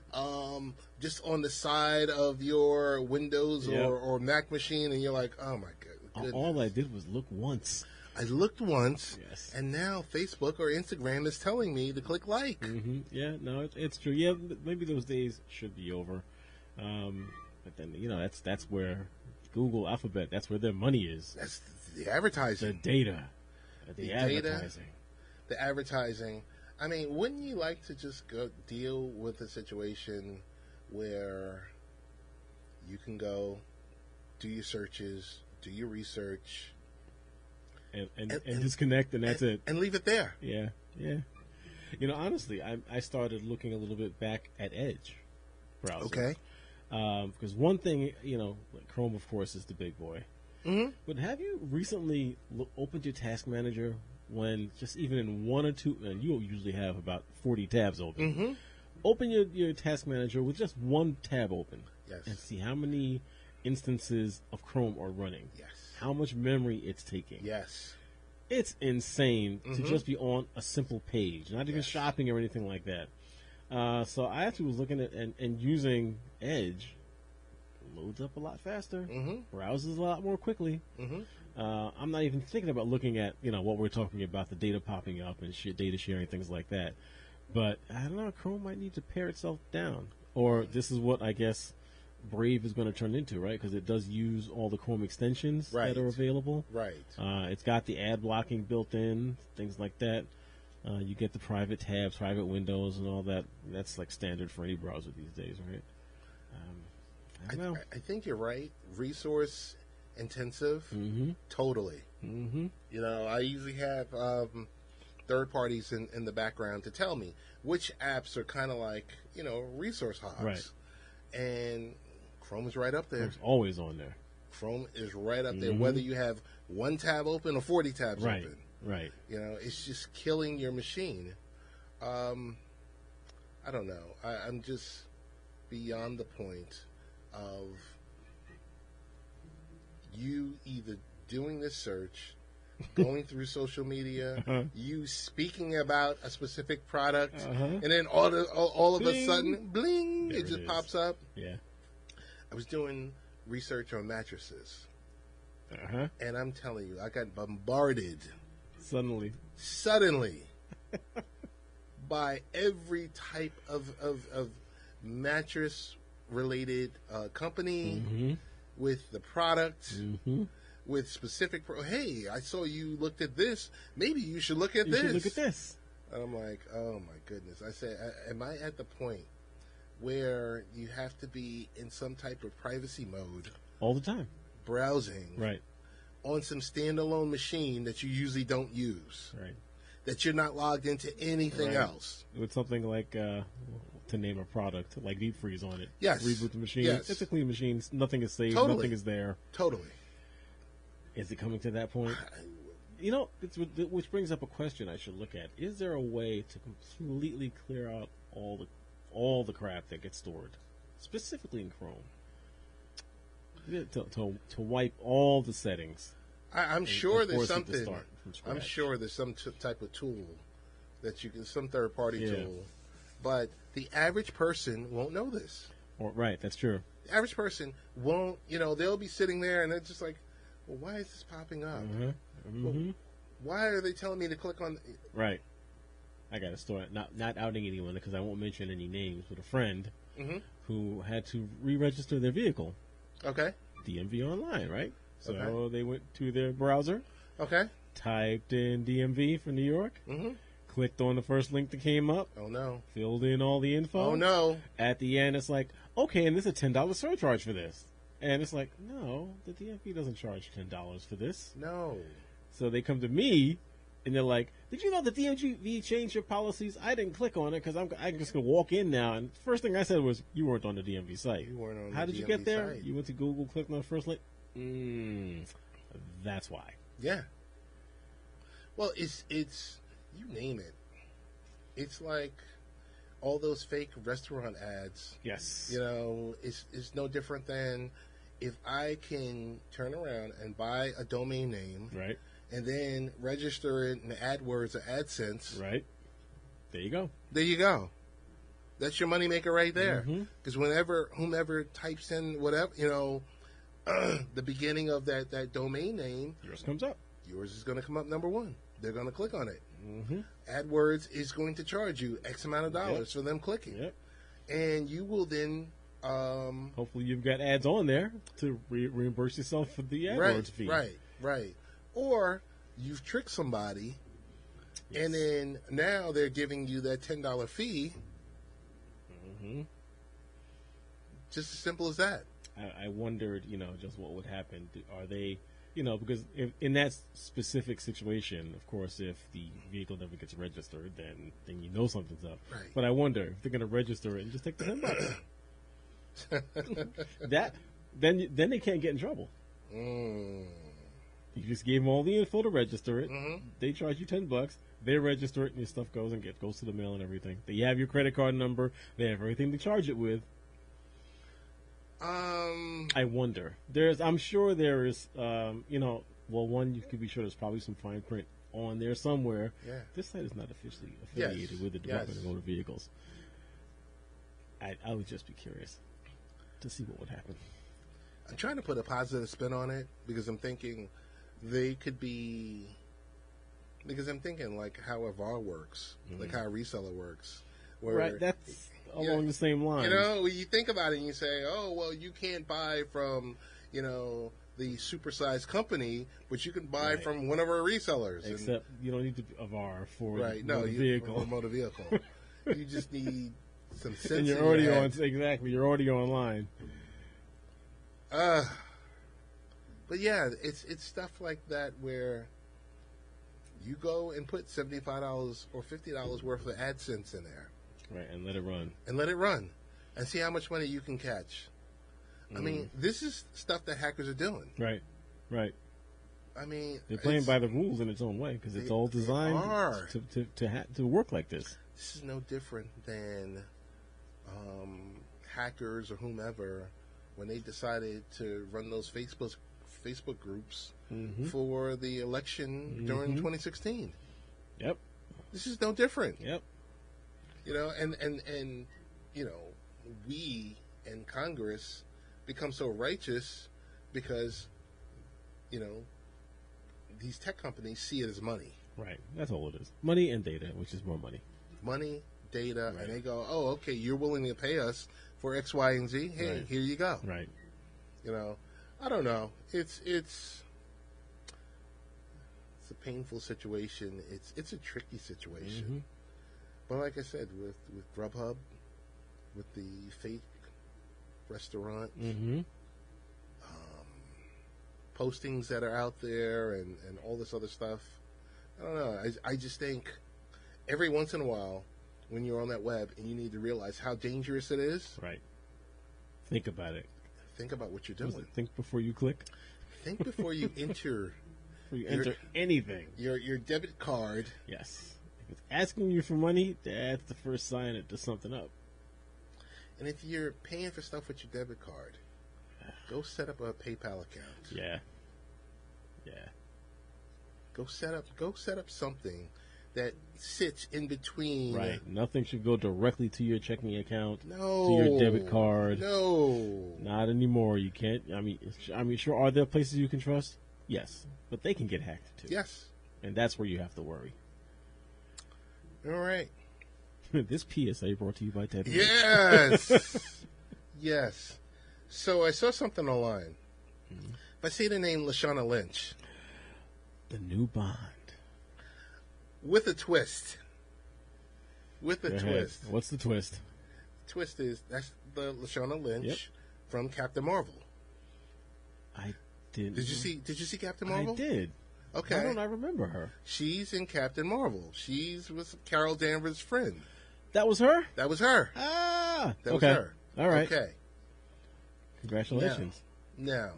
[SPEAKER 1] Just on the side of your Windows or Mac machine, and you're like, oh my goodness.
[SPEAKER 3] All I did was look once.
[SPEAKER 1] I looked once,
[SPEAKER 3] yes,
[SPEAKER 1] and now Facebook or Instagram is telling me to click like.
[SPEAKER 3] Mm-hmm. Yeah, no, it's true. Yeah, maybe those days should be over. But then that's where Google, Alphabet, that's where their money is.
[SPEAKER 1] That's the advertising,
[SPEAKER 3] the data, the advertising,
[SPEAKER 1] the advertising. I mean, wouldn't you like to just go deal with a situation where you can go do your searches, do your research,
[SPEAKER 3] and disconnect, and that's it,
[SPEAKER 1] and leave it there?
[SPEAKER 3] Yeah. Honestly, I started looking a little bit back at Edge browser.
[SPEAKER 1] Okay.
[SPEAKER 3] Because one thing, like Chrome, of course, is the big boy.
[SPEAKER 1] Mm-hmm.
[SPEAKER 3] But have you recently opened your task manager when just even in one or two, and you usually have about 40 tabs open.
[SPEAKER 1] Mm-hmm.
[SPEAKER 3] Open your task manager with just one tab open.
[SPEAKER 1] Yes.
[SPEAKER 3] And see how many instances of Chrome are running.
[SPEAKER 1] Yes.
[SPEAKER 3] How much memory it's taking.
[SPEAKER 1] Yes.
[SPEAKER 3] It's insane to just be on a simple page, not even shopping or anything like that. So I actually was looking at and using Edge. Loads up a lot faster, browses a lot more quickly. I'm not even thinking about looking at what we're talking about, the data popping up and data sharing, things like that. But I don't know, Chrome might need to pare itself down, or this is what I guess Brave is going to turn into, right? Because it does use all the Chrome extensions that are available.
[SPEAKER 1] Right.
[SPEAKER 3] It's got the ad blocking built in, things like that. You get the private tabs, private windows, and all that. That's like standard for any browser these days, right? I don't know.
[SPEAKER 1] I think you're right. Resource intensive, totally. I usually have third parties in the background to tell me which apps are kind of like resource hogs,
[SPEAKER 3] right?
[SPEAKER 1] And Chrome is right up there.
[SPEAKER 3] Chrome's always on there.
[SPEAKER 1] Chrome is right up there, whether you have one tab open or 40 tabs open.
[SPEAKER 3] Right.
[SPEAKER 1] It's just killing your machine. I don't know. I'm just beyond the point of you either doing this search, going through social media, you speaking about a specific product, and then all of a sudden, bling, it just pops up.
[SPEAKER 3] Yeah.
[SPEAKER 1] I was doing research on mattresses, and I'm telling you, I got bombarded
[SPEAKER 3] suddenly
[SPEAKER 1] by every type of mattress related company with the product, with specific hey, I saw you looked at this, maybe you should look at this.
[SPEAKER 3] You should look at this.
[SPEAKER 1] I'm like, oh my goodness. I said, am I at the point where you have to be in some type of privacy mode
[SPEAKER 3] all the time,
[SPEAKER 1] browsing
[SPEAKER 3] right,
[SPEAKER 1] on some standalone machine that you usually don't use,
[SPEAKER 3] right,
[SPEAKER 1] that you're not logged into anything else,
[SPEAKER 3] with something like to name a product like deep freeze on it.
[SPEAKER 1] Yes.
[SPEAKER 3] Reboot the machine.
[SPEAKER 1] Yes.
[SPEAKER 3] It's a clean machine. Nothing is saved.
[SPEAKER 1] Totally.
[SPEAKER 3] Nothing is there.
[SPEAKER 1] Totally.
[SPEAKER 3] Is it coming to that point? Which brings up a question I should look at. Is there a way to completely clear out all the crap that gets stored, specifically in Chrome? To wipe all the settings.
[SPEAKER 1] I'm sure there's
[SPEAKER 3] force it to
[SPEAKER 1] something.
[SPEAKER 3] start from scratch.
[SPEAKER 1] I'm sure there's some type of tool that you can, some third party tool, but the average person won't know this.
[SPEAKER 3] Right, that's true.
[SPEAKER 1] The average person won't. They'll be sitting there and they're just like, well, why is this popping up? Well, why are they telling me to click on?
[SPEAKER 3] Right. I got a story. Not outing anyone because I won't mention any names, but a friend who had to re-register their vehicle.
[SPEAKER 1] Okay.
[SPEAKER 3] DMV online, right? So they went to their browser.
[SPEAKER 1] Okay.
[SPEAKER 3] Typed in DMV for New York. clicked on the first link that came up.
[SPEAKER 2] Oh, no.
[SPEAKER 3] Filled in all the info.
[SPEAKER 2] Oh, no.
[SPEAKER 3] At the end, it's like, okay, and there's a $10 surcharge for this. And it's like, no, the DMV doesn't charge $10 for this.
[SPEAKER 2] No.
[SPEAKER 3] So they come to me, and they're like, did you know the DMV changed your policies? I didn't click on it because I'm just going to walk in now. And the first thing I said was, you weren't on the DMV site.
[SPEAKER 2] You weren't on
[SPEAKER 3] How
[SPEAKER 2] the
[SPEAKER 3] did you
[SPEAKER 2] DMV
[SPEAKER 3] get there?
[SPEAKER 2] site.
[SPEAKER 3] You went to Google, clicked on the first link? That's why.
[SPEAKER 2] Yeah. Well, it's you name it. It's like all those fake restaurant ads.
[SPEAKER 3] Yes.
[SPEAKER 2] You know, it's no different than if I can turn around and buy a domain name,
[SPEAKER 3] Right.
[SPEAKER 2] and then register it in AdWords or AdSense.
[SPEAKER 3] Right. There you go.
[SPEAKER 2] There you go. That's your moneymaker right there.
[SPEAKER 3] Mhm.
[SPEAKER 2] Because whomever types in whatever, the beginning of that domain name,
[SPEAKER 3] Yours comes up.
[SPEAKER 2] yours is going to come up number one. They're going to click on it.
[SPEAKER 3] Mm-hmm.
[SPEAKER 2] AdWords is going to charge you X amount of dollars for them clicking.
[SPEAKER 3] Yep.
[SPEAKER 2] And you will then...
[SPEAKER 3] Hopefully you've got ads on there to reimburse yourself for the AdWords fee.
[SPEAKER 2] Right. Or you've tricked somebody,
[SPEAKER 3] Yes.
[SPEAKER 2] and then now they're giving you that $10 fee.
[SPEAKER 3] Mm-hmm.
[SPEAKER 2] Just as simple as that.
[SPEAKER 3] I wondered, just what would happen. Are they, because in that specific situation, of course, if the vehicle never gets registered, then you know something's up.
[SPEAKER 2] Right.
[SPEAKER 3] But I wonder if they're going to register it and just take the $10. Then they can't get in trouble.
[SPEAKER 2] Mm.
[SPEAKER 3] You just gave them all the info to register it.
[SPEAKER 2] Mhm.
[SPEAKER 3] They charge you $10. They register it, and your stuff goes to the mail and everything. They have your credit card number. They have everything to charge it with. I wonder. I'm sure there is. One, you could be sure there's probably some fine print on there somewhere.
[SPEAKER 2] Yeah.
[SPEAKER 3] This site is not officially affiliated with the Department of Motor Vehicles. I would just be curious to see what would happen.
[SPEAKER 2] I'm trying to put a positive spin on it because I'm thinking they could be. Because I'm thinking like how a VAR works, like how a reseller works. Where,
[SPEAKER 3] Right, that's along the same line.
[SPEAKER 2] When you think about it and you say, oh, well, you can't buy from, the supersized company, but you can buy from one of our resellers.
[SPEAKER 3] Except you don't need to be a VAR for
[SPEAKER 2] Right,
[SPEAKER 3] a vehicle.
[SPEAKER 2] For a motor vehicle. You just need some sense.
[SPEAKER 3] And you're
[SPEAKER 2] in
[SPEAKER 3] already
[SPEAKER 2] your
[SPEAKER 3] on,
[SPEAKER 2] head.
[SPEAKER 3] exactly, you're already online.
[SPEAKER 2] But yeah, it's stuff like that where you go and put $75 or $50 worth of AdSense in there.
[SPEAKER 3] Right, and let it run.
[SPEAKER 2] And see how much money you can catch. I mean, this is stuff that hackers are doing.
[SPEAKER 3] Right.
[SPEAKER 2] I mean,
[SPEAKER 3] They're playing by the rules in its own way because it's all designed to work like this.
[SPEAKER 2] This is no different than hackers or whomever when they decided to run those Facebook groups for the election during 2016.
[SPEAKER 3] Yep.
[SPEAKER 2] This is no different.
[SPEAKER 3] Yep.
[SPEAKER 2] And we and Congress become so righteous because, these tech companies see it as money.
[SPEAKER 3] Right. That's all it is. Money and data, which is more money.
[SPEAKER 2] Money, data,
[SPEAKER 3] Right.
[SPEAKER 2] and they go, oh, okay, you're willing to pay us for X, Y, and Z? Hey,
[SPEAKER 3] Right.
[SPEAKER 2] here you go.
[SPEAKER 3] Right.
[SPEAKER 2] I don't know. It's a painful situation. It's a tricky situation. But like I said, with Grubhub, with the fake restaurant, postings that are out there and all this other stuff, I don't know. I just think every once in a while when you're on that web and you need to realize how dangerous it is.
[SPEAKER 3] Right. Think about it.
[SPEAKER 2] Think about what you're doing.
[SPEAKER 3] Think before you click.
[SPEAKER 2] Think before you enter.
[SPEAKER 3] Before you enter anything.
[SPEAKER 2] Your debit card.
[SPEAKER 3] Yes. If it's asking you for money, that's the first sign that there's something up.
[SPEAKER 2] And if you're paying for stuff with your debit card, go set up a PayPal account.
[SPEAKER 3] Yeah.
[SPEAKER 2] Go set up something that sits in between.
[SPEAKER 3] Right. Nothing should go directly to your checking account.
[SPEAKER 2] No.
[SPEAKER 3] To your debit card.
[SPEAKER 2] No.
[SPEAKER 3] Not anymore. You can't. I mean, sure. Are there places you can trust? Yes, but they can get hacked too.
[SPEAKER 2] Yes.
[SPEAKER 3] And that's where you have to worry.
[SPEAKER 2] All right.
[SPEAKER 3] This PSA brought to you by Ted Hicks.
[SPEAKER 2] Yes. Yes. So I saw something online. If I say the name Lashana Lynch.
[SPEAKER 3] The new Bond.
[SPEAKER 2] With a twist. With a
[SPEAKER 3] Go ahead.
[SPEAKER 2] twist.
[SPEAKER 3] What's the twist?
[SPEAKER 2] Twist is that's the Lashana Lynch
[SPEAKER 3] Yep.
[SPEAKER 2] from Captain Marvel.
[SPEAKER 3] I didn't.
[SPEAKER 2] Did you see Captain Marvel?
[SPEAKER 3] I did.
[SPEAKER 2] Okay.
[SPEAKER 3] Why don't I remember her?
[SPEAKER 2] She's in Captain Marvel. She's with Carol Danvers' friend.
[SPEAKER 3] That was her?
[SPEAKER 2] That was her.
[SPEAKER 3] Ah!
[SPEAKER 2] That was
[SPEAKER 3] okay.
[SPEAKER 2] her.
[SPEAKER 3] All right.
[SPEAKER 2] Okay.
[SPEAKER 3] Congratulations.
[SPEAKER 2] Now,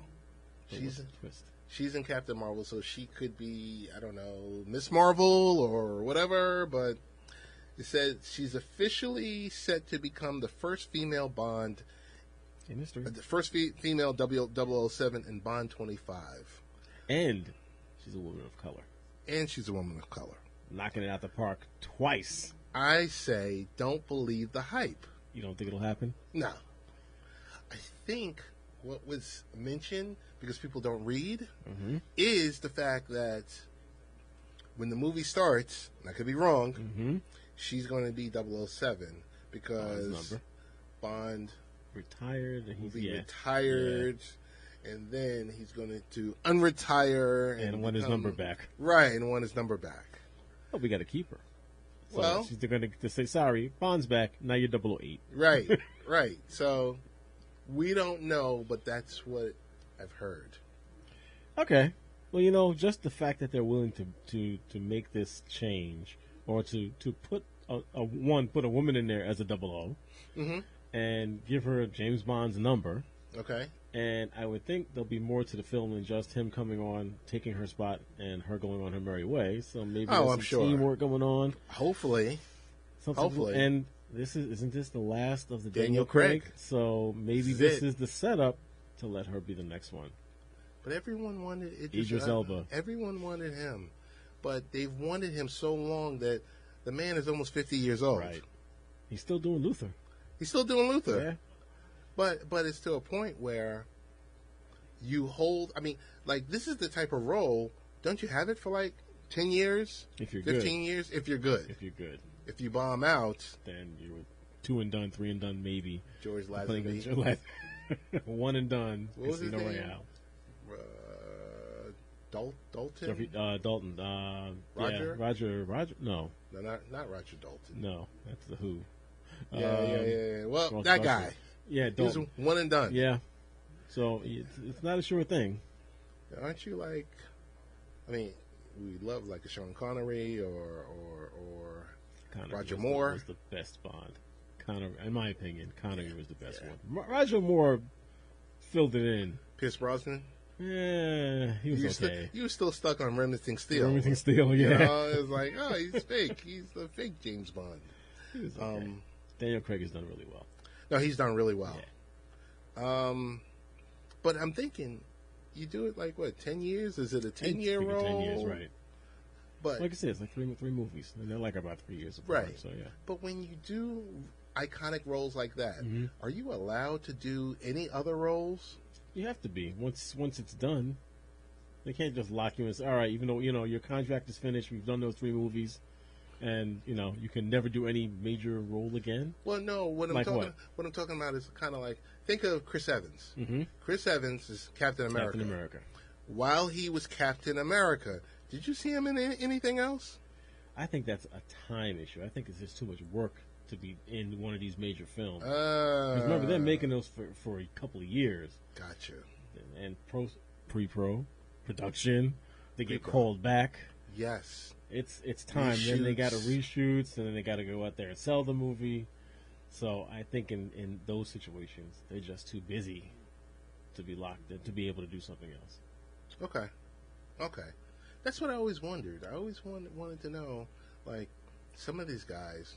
[SPEAKER 3] So what's the twist?
[SPEAKER 2] she's in Captain Marvel, so she could be, I don't know, Miss Marvel or whatever, but it said she's officially set to become the first female Bond,
[SPEAKER 3] In history.
[SPEAKER 2] the first female 007 in Bond 25.
[SPEAKER 3] And she's a woman of color.
[SPEAKER 2] And she's a woman of color.
[SPEAKER 3] Knocking it out the park twice.
[SPEAKER 2] I say, don't believe the hype.
[SPEAKER 3] You don't think it'll happen?
[SPEAKER 2] No. I think what was mentioned, because people don't read, is the fact that when the movie starts, and I could be wrong, she's going to be 007 because Bond
[SPEAKER 3] Retired. And
[SPEAKER 2] will
[SPEAKER 3] he's
[SPEAKER 2] be retired, and then he's going to unretire
[SPEAKER 3] and want his number back.
[SPEAKER 2] Right, and want his number back.
[SPEAKER 3] Oh, we got to keep her. So
[SPEAKER 2] Well,
[SPEAKER 3] she's going to say, sorry, Bond's back. Now you're 008.
[SPEAKER 2] right, right. So we don't know, but that's what I've heard.
[SPEAKER 3] Okay. Well, just the fact that they're willing to make this change, or to put a woman in there as a 00, and give her James Bond's number.
[SPEAKER 2] Okay.
[SPEAKER 3] And I would think there'll be more to the film than just him coming on, taking her spot, and her going on her merry way. So maybe there's some teamwork going on.
[SPEAKER 2] Hopefully. Hopefully.
[SPEAKER 3] And isn't this the last of the
[SPEAKER 2] Daniel
[SPEAKER 3] Daniel Craig?
[SPEAKER 2] Craig.
[SPEAKER 3] So maybe this is the setup to let her be the next one.
[SPEAKER 2] But everyone wanted
[SPEAKER 3] Idris Elba.
[SPEAKER 2] Everyone wanted him, but they've wanted him so long that the man is almost 50 years old.
[SPEAKER 3] Right. He's still doing Luther.
[SPEAKER 2] He's still doing Luther.
[SPEAKER 3] Yeah.
[SPEAKER 2] But it's to a point where you hold. I mean, like, this is the type of role. Don't you have it for like 10 years,
[SPEAKER 3] If you're
[SPEAKER 2] 15
[SPEAKER 3] good.
[SPEAKER 2] years? If you're good.
[SPEAKER 3] If you're good,
[SPEAKER 2] If you bomb out,
[SPEAKER 3] then you're 2 and done, 3 and done, maybe.
[SPEAKER 2] George
[SPEAKER 3] Playing
[SPEAKER 2] Lazenby,
[SPEAKER 3] against 1 and done.
[SPEAKER 2] What was his
[SPEAKER 3] Casino
[SPEAKER 2] name?
[SPEAKER 3] Royale.
[SPEAKER 2] Dalton.
[SPEAKER 3] Jeffrey, Dalton.
[SPEAKER 2] Roger?
[SPEAKER 3] Yeah, Roger. No,
[SPEAKER 2] No, not Roger Dalton.
[SPEAKER 3] no, that's the Who.
[SPEAKER 2] Yeah. Well,
[SPEAKER 3] Ross
[SPEAKER 2] that
[SPEAKER 3] Russell.
[SPEAKER 2] guy.
[SPEAKER 3] Yeah,
[SPEAKER 2] He was
[SPEAKER 3] Dalton.
[SPEAKER 2] one and done.
[SPEAKER 3] Yeah. So it's not a sure thing.
[SPEAKER 2] Aren't you like? I mean, we love like a Sean Connery or
[SPEAKER 3] Connery
[SPEAKER 2] Roger
[SPEAKER 3] was
[SPEAKER 2] Moore.
[SPEAKER 3] was the best Bond. Connery, in my opinion, Connery was the best one. Roger Moore filled it in.
[SPEAKER 2] Pierce Brosnan.
[SPEAKER 3] Yeah, he was okay.
[SPEAKER 2] You were still stuck on Remington Steele.
[SPEAKER 3] Everything still, yeah.
[SPEAKER 2] You know, it was like, oh, he's fake. He's the fake James Bond.
[SPEAKER 3] He was okay. Daniel Craig has done really well.
[SPEAKER 2] No, he's done really well.
[SPEAKER 3] Yeah.
[SPEAKER 2] But I'm thinking, you do it like what, 10 years? Is it a 10-year role?
[SPEAKER 3] 10 years, right?
[SPEAKER 2] But
[SPEAKER 3] Like I said, it's like three movies, and they're like about 3 years apart.
[SPEAKER 2] Right.
[SPEAKER 3] So yeah.
[SPEAKER 2] But when you do iconic roles like that,
[SPEAKER 3] Mm-hmm.
[SPEAKER 2] are you allowed to do any other roles?
[SPEAKER 3] You have to be once it's done. They can't just lock you in and say, all right, even though your contract is finished, we've done those 3 movies, and you can never do any major role again.
[SPEAKER 2] Well, no. What I'm
[SPEAKER 3] Like
[SPEAKER 2] talking
[SPEAKER 3] what?
[SPEAKER 2] what I'm talking about is kind of like, think of Chris Evans.
[SPEAKER 3] Mm-hmm.
[SPEAKER 2] Chris Evans is Captain America.
[SPEAKER 3] Captain America.
[SPEAKER 2] While he was Captain America, did you see him in anything else?
[SPEAKER 3] I think that's a time issue. I think it's just too much work to be in one of these major films. 'Cause
[SPEAKER 2] Uh,
[SPEAKER 3] remember, they're making those for a couple of years,
[SPEAKER 2] Gotcha.
[SPEAKER 3] and pre-pro production. They get
[SPEAKER 2] Pre-pro.
[SPEAKER 3] called back.
[SPEAKER 2] Yes.
[SPEAKER 3] It's time. Then they got to
[SPEAKER 2] Reshoots.
[SPEAKER 3] reshoots, and then they got to go out there and sell the movie. So I think in those situations, they're just too busy to be locked in, to be able to do something else.
[SPEAKER 2] Okay. That's what I always wondered. I always wanted to know, like, some of these guys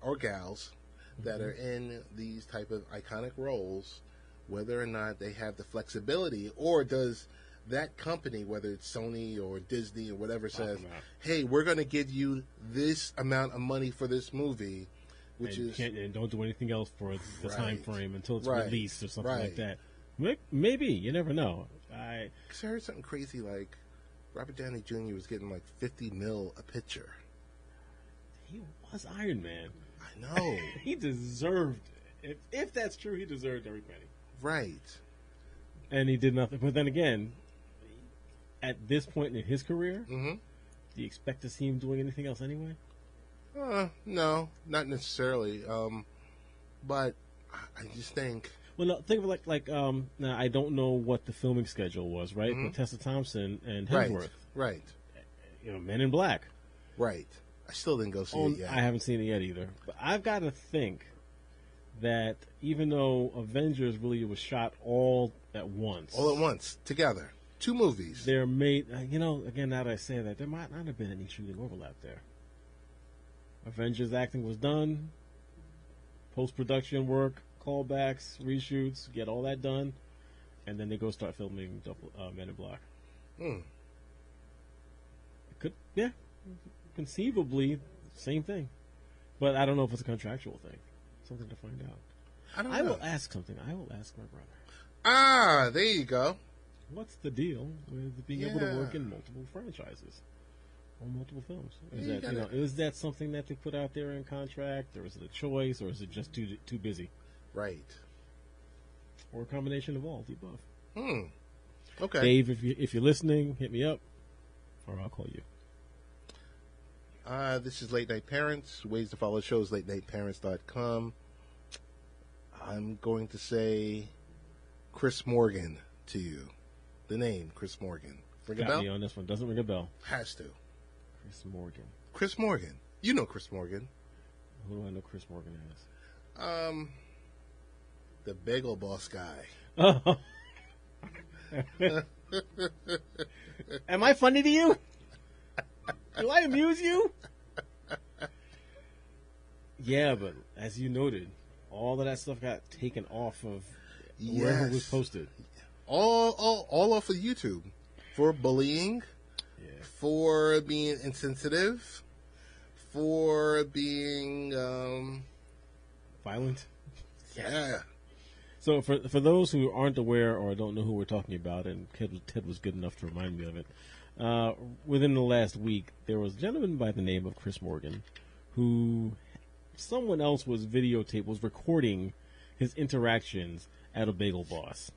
[SPEAKER 2] or gals that are in these type of iconic roles, whether or not they have the flexibility, or does that company, whether it's Sony or Disney or whatever, says,
[SPEAKER 3] them out.
[SPEAKER 2] hey, we're going to give you this amount of money for this movie, which
[SPEAKER 3] and
[SPEAKER 2] is
[SPEAKER 3] and don't do anything else for the time
[SPEAKER 2] Right.
[SPEAKER 3] frame until it's
[SPEAKER 2] Right.
[SPEAKER 3] released or something
[SPEAKER 2] Right.
[SPEAKER 3] like that. Maybe, you never know.
[SPEAKER 2] Because I heard something crazy like Robert Downey Jr. was getting like $50 million a picture.
[SPEAKER 3] He was Iron Man.
[SPEAKER 2] I know.
[SPEAKER 3] He deserved, if that's true, he deserved every penny.
[SPEAKER 2] Right.
[SPEAKER 3] And he did nothing. But then again, at this point in his career,
[SPEAKER 2] Mm-hmm.
[SPEAKER 3] do you expect to see him doing anything else anyway?
[SPEAKER 2] No, not necessarily. But I just think.
[SPEAKER 3] Well, no, think of it now I don't know what the filming schedule was, right? But Tessa Thompson and Hemsworth,
[SPEAKER 2] Right.
[SPEAKER 3] Men in Black.
[SPEAKER 2] Right. I still didn't go see it yet.
[SPEAKER 3] I haven't seen it yet either. But I've got to think that even though Avengers really was shot all at once,
[SPEAKER 2] together, 2 movies.
[SPEAKER 3] They're made. Again, now that I say that, there might not have been any shooting overlap there. Avengers acting was done, post-production work, callbacks, reshoots, get all that done, and then they go start filming Men in Black. Conceivably, same thing. But I don't know if it's a contractual thing. Something to find out. I will ask something. I will ask my brother.
[SPEAKER 2] Ah, there you go.
[SPEAKER 3] What's the deal with being able to work in multiple franchises or multiple films? Is that something that they put out there in contract, or is it a choice, or is it just too busy?
[SPEAKER 2] Right.
[SPEAKER 3] Or a combination of all of the above.
[SPEAKER 2] Okay.
[SPEAKER 3] Dave, if you're listening, hit me up, or I'll call you.
[SPEAKER 2] This is Late Night Parents. Ways to follow the show is latenightparents.com. I'm going to say Chris Morgan to you. The name, Chris Morgan. Ring a bell?
[SPEAKER 3] Got me on this one. Doesn't ring a bell.
[SPEAKER 2] Has to.
[SPEAKER 3] Chris Morgan.
[SPEAKER 2] Chris Morgan. You know Chris Morgan.
[SPEAKER 3] Who do I know Chris Morgan as?
[SPEAKER 2] The Bagel Boss guy.
[SPEAKER 3] Oh. Am I funny to you? Do I amuse you? Yeah, but as you noted, all of that stuff got taken off of wherever it was posted.
[SPEAKER 2] All off of YouTube for bullying, for being insensitive, for being
[SPEAKER 3] violent.
[SPEAKER 2] Yeah.
[SPEAKER 3] So for those who aren't aware or don't know who we're talking about, and Ted was good enough to remind me of it, within the last week, there was a gentleman by the name of Chris Morgan who someone else was recording his interactions at a Bagel Boss.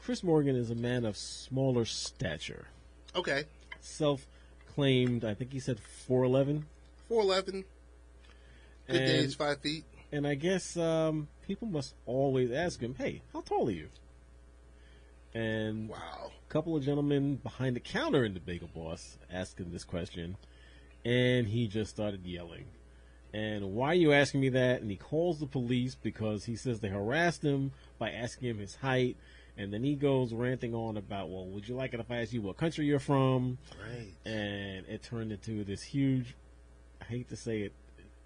[SPEAKER 3] Chris Morgan is a man of smaller stature.
[SPEAKER 2] Okay.
[SPEAKER 3] Self-claimed, I think he said 4'11".
[SPEAKER 2] 4'11". Good days, 5 feet.
[SPEAKER 3] And I guess people must always ask him, hey, how tall are you? And
[SPEAKER 2] wow.
[SPEAKER 3] A couple of gentlemen behind the counter in the Bagel Boss asked him this question, and he just started yelling. And why are you asking me that? And he calls the police because he says they harassed him by asking him his height. And then he goes ranting on about, well, would you like it if I ask you what country you're from?
[SPEAKER 2] Right.
[SPEAKER 3] And it turned into this huge, I hate to say it,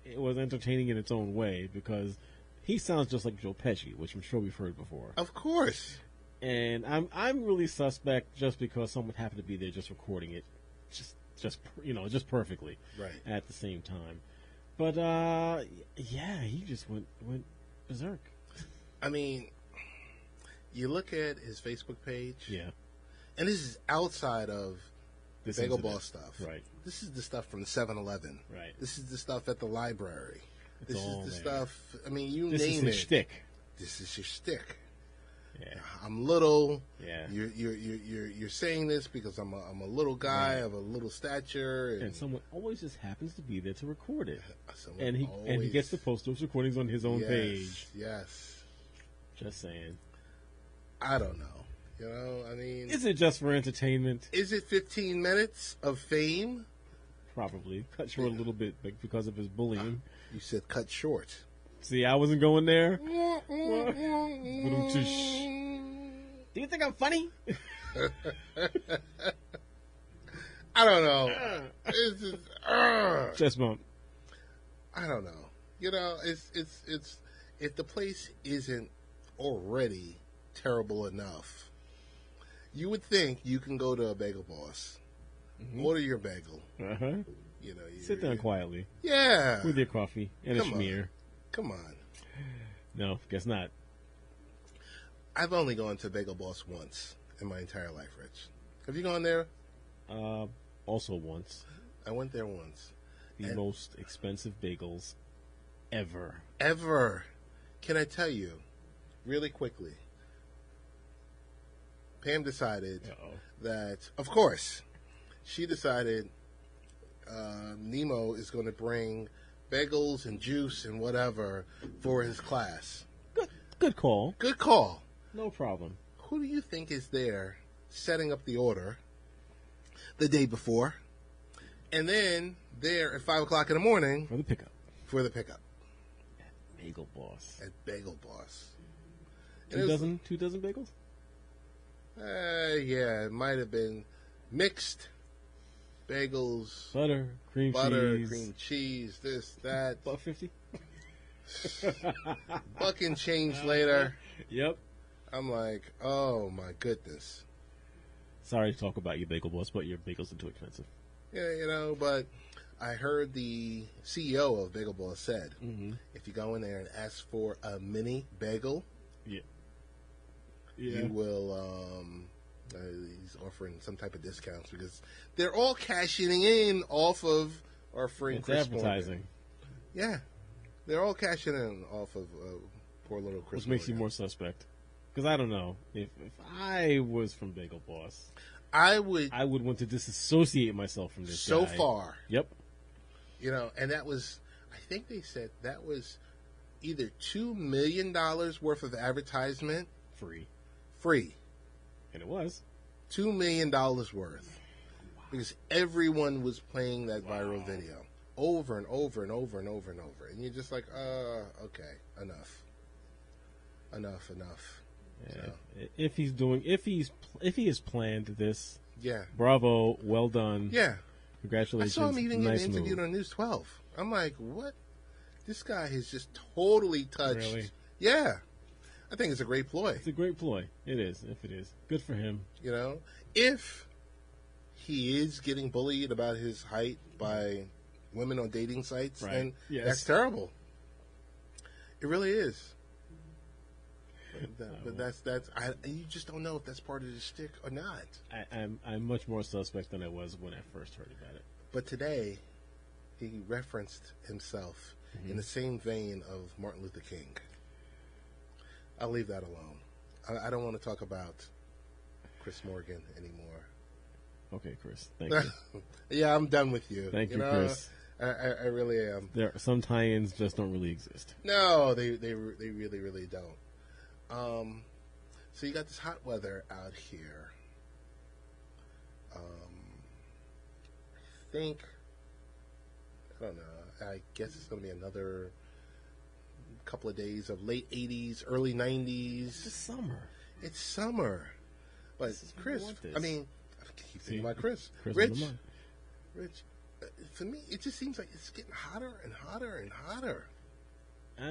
[SPEAKER 3] it was entertaining in its own way because he sounds just like Joe Pesci, which I'm sure we've heard before.
[SPEAKER 2] Of course.
[SPEAKER 3] And I'm really suspect just because someone happened to be there just recording it, just perfectly,
[SPEAKER 2] right
[SPEAKER 3] at the same time. But he just went berserk.
[SPEAKER 2] I mean, you look at his Facebook page, and this is outside of the Bagel Boss stuff.
[SPEAKER 3] Right.
[SPEAKER 2] This is the stuff from the 7-Eleven.
[SPEAKER 3] Right.
[SPEAKER 2] This is the stuff at the library.
[SPEAKER 3] It's
[SPEAKER 2] this is the
[SPEAKER 3] there.
[SPEAKER 2] stuff. I mean, you
[SPEAKER 3] this
[SPEAKER 2] name
[SPEAKER 3] is
[SPEAKER 2] it.
[SPEAKER 3] His shtick.
[SPEAKER 2] This is your shtick.
[SPEAKER 3] Yeah.
[SPEAKER 2] I'm little.
[SPEAKER 3] Yeah.
[SPEAKER 2] You're saying this because I'm a little guy of a little stature,
[SPEAKER 3] and someone always just happens to be there to record it.
[SPEAKER 2] Someone
[SPEAKER 3] and he gets to post those recordings on his own page.
[SPEAKER 2] Yes.
[SPEAKER 3] Just saying.
[SPEAKER 2] I don't know. You know, I mean,
[SPEAKER 3] is it just for entertainment?
[SPEAKER 2] Is it 15 minutes of fame?
[SPEAKER 3] Probably cut short a little bit because of his bullying.
[SPEAKER 2] You said cut short.
[SPEAKER 3] See, I wasn't going there. Do you think I'm funny?
[SPEAKER 2] I don't know. It's just,
[SPEAKER 3] chest bump.
[SPEAKER 2] I don't know. You know, it's if the place isn't already terrible enough, you would think you can go to a Bagel Boss, order your bagel. You know,
[SPEAKER 3] sit down quietly.
[SPEAKER 2] Yeah,
[SPEAKER 3] with your coffee and a schmear.
[SPEAKER 2] Come on.
[SPEAKER 3] No, guess not.
[SPEAKER 2] I've only gone to Bagel Boss once in my entire life, Rich. Have you gone there?
[SPEAKER 3] Also once.
[SPEAKER 2] I went there once.
[SPEAKER 3] The most expensive bagels ever.
[SPEAKER 2] Ever. Can I tell you, really quickly, Pam decided that, of course, she decided Nemo is going to bring bagels and juice and whatever for his class.
[SPEAKER 3] Good call.
[SPEAKER 2] Good call.
[SPEAKER 3] No problem.
[SPEAKER 2] Who do you think is there setting up the order the day before, and then there at 5 o'clock in the morning
[SPEAKER 3] For the pickup.
[SPEAKER 2] for the pickup
[SPEAKER 3] Bagel Boss.
[SPEAKER 2] at Bagel Boss?
[SPEAKER 3] 2 dozen bagels?
[SPEAKER 2] Yeah, it might have been mixed bagels,
[SPEAKER 3] Butter, cream cheese.
[SPEAKER 2] cream cheese, this, that.
[SPEAKER 3] $1.50?
[SPEAKER 2] Buck and change later.
[SPEAKER 3] Yep.
[SPEAKER 2] I'm like, oh my goodness.
[SPEAKER 3] Sorry to talk about you, Bagel Boss, but your bagels are too expensive.
[SPEAKER 2] Yeah, but I heard the CEO of Bagel Boss said,
[SPEAKER 3] Mm-hmm.
[SPEAKER 2] if you go in there and ask for a mini bagel,
[SPEAKER 3] Yeah.
[SPEAKER 2] you will, he's offering some type of discounts because they're all cashing in off of our friend
[SPEAKER 3] It's
[SPEAKER 2] Chris
[SPEAKER 3] advertising.
[SPEAKER 2] Morgan. Yeah. They're all cashing in off of poor little Chris
[SPEAKER 3] Which makes you
[SPEAKER 2] Morgan.
[SPEAKER 3] more suspect. Because I don't know. If I was from Bagel Boss,
[SPEAKER 2] I would
[SPEAKER 3] I would want to disassociate myself from this
[SPEAKER 2] so
[SPEAKER 3] guy.
[SPEAKER 2] far,
[SPEAKER 3] Yep.
[SPEAKER 2] and that was, I think they said that was either $2 million worth of advertisement free.
[SPEAKER 3] And it was.
[SPEAKER 2] $2 million worth. Because everyone was playing that viral video over and over and over and over and over. And you're just like, okay, enough.
[SPEAKER 3] Yeah.
[SPEAKER 2] So.
[SPEAKER 3] If he has planned this,
[SPEAKER 2] Yeah.
[SPEAKER 3] bravo, well done.
[SPEAKER 2] Yeah. I
[SPEAKER 3] Congratulations.
[SPEAKER 2] saw him even
[SPEAKER 3] nice
[SPEAKER 2] getting interviewed
[SPEAKER 3] move.
[SPEAKER 2] on News 12. I'm like, what? This guy has just totally touched.
[SPEAKER 3] Really?
[SPEAKER 2] Yeah. I think it's a great ploy.
[SPEAKER 3] It's a great ploy. It is, if it is. Good for him.
[SPEAKER 2] If he is getting bullied about his height by women on dating sites,
[SPEAKER 3] Right.
[SPEAKER 2] then
[SPEAKER 3] Yes.
[SPEAKER 2] that's terrible. It really is. But you just don't know if that's part of the shtick or not.
[SPEAKER 3] I'm much more suspect than I was when I first heard about it.
[SPEAKER 2] But today, he referenced himself in the same vein of Martin Luther King. I'll leave that alone. I don't want to talk about Chris Morgan anymore.
[SPEAKER 3] Okay, Chris. Thank you.
[SPEAKER 2] Yeah, I'm done with you.
[SPEAKER 3] Thank you, Chris.
[SPEAKER 2] I really am.
[SPEAKER 3] Some tie-ins just don't really exist.
[SPEAKER 2] No, they really, really don't. So you got this hot weather out here. I think, I don't know, I guess it's going to be another couple of days of late 80s, early 90s.
[SPEAKER 3] It's summer.
[SPEAKER 2] It's summer. But Chris, I mean, I keep thinking about Chris. Rich, for me, it just seems like it's getting hotter and hotter and hotter.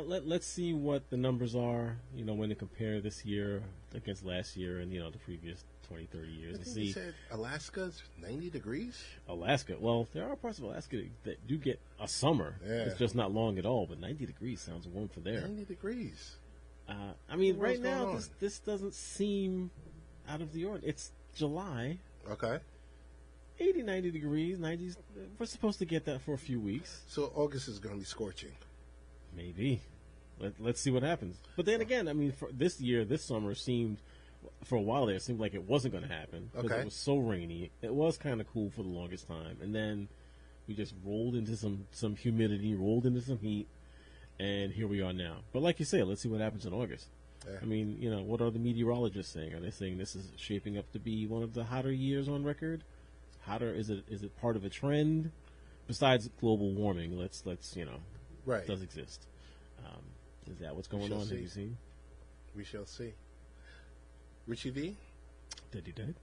[SPEAKER 3] Let's see what the numbers are, when to compare this year against last year and, the previous 20, 30 years.
[SPEAKER 2] I think you said Alaska's 90 degrees?
[SPEAKER 3] Alaska. Well, there are parts of Alaska that do get a summer.
[SPEAKER 2] Yeah.
[SPEAKER 3] It's just not long at all, but 90 degrees sounds warm for there.
[SPEAKER 2] 90 degrees.
[SPEAKER 3] I mean,
[SPEAKER 2] What's
[SPEAKER 3] right now,
[SPEAKER 2] going on?
[SPEAKER 3] this doesn't seem out of the ordinary. It's July.
[SPEAKER 2] Okay.
[SPEAKER 3] 80, 90 degrees, 90s. We're supposed to get that for a few weeks.
[SPEAKER 2] So August is going to be scorching.
[SPEAKER 3] Maybe. Let's see what happens. But then again, I mean, for this summer seemed, for a while there, it seemed like it wasn't going to happen. Because
[SPEAKER 2] Okay.
[SPEAKER 3] it was so rainy. It was kind of cool for the longest time. And then we just rolled into some humidity, rolled into some heat, and here we are now. But like you say, let's see what happens in August.
[SPEAKER 2] Yeah.
[SPEAKER 3] I mean, what are the meteorologists saying? Are they saying this is shaping up to be one of the hotter years on record? Hotter? Is it part of a trend? Besides global warming, let's
[SPEAKER 2] Right.
[SPEAKER 3] does exist. Is that what's going
[SPEAKER 2] shall
[SPEAKER 3] on?
[SPEAKER 2] see.
[SPEAKER 3] Have you seen?
[SPEAKER 2] We shall see. Richie V?
[SPEAKER 3] Did he die?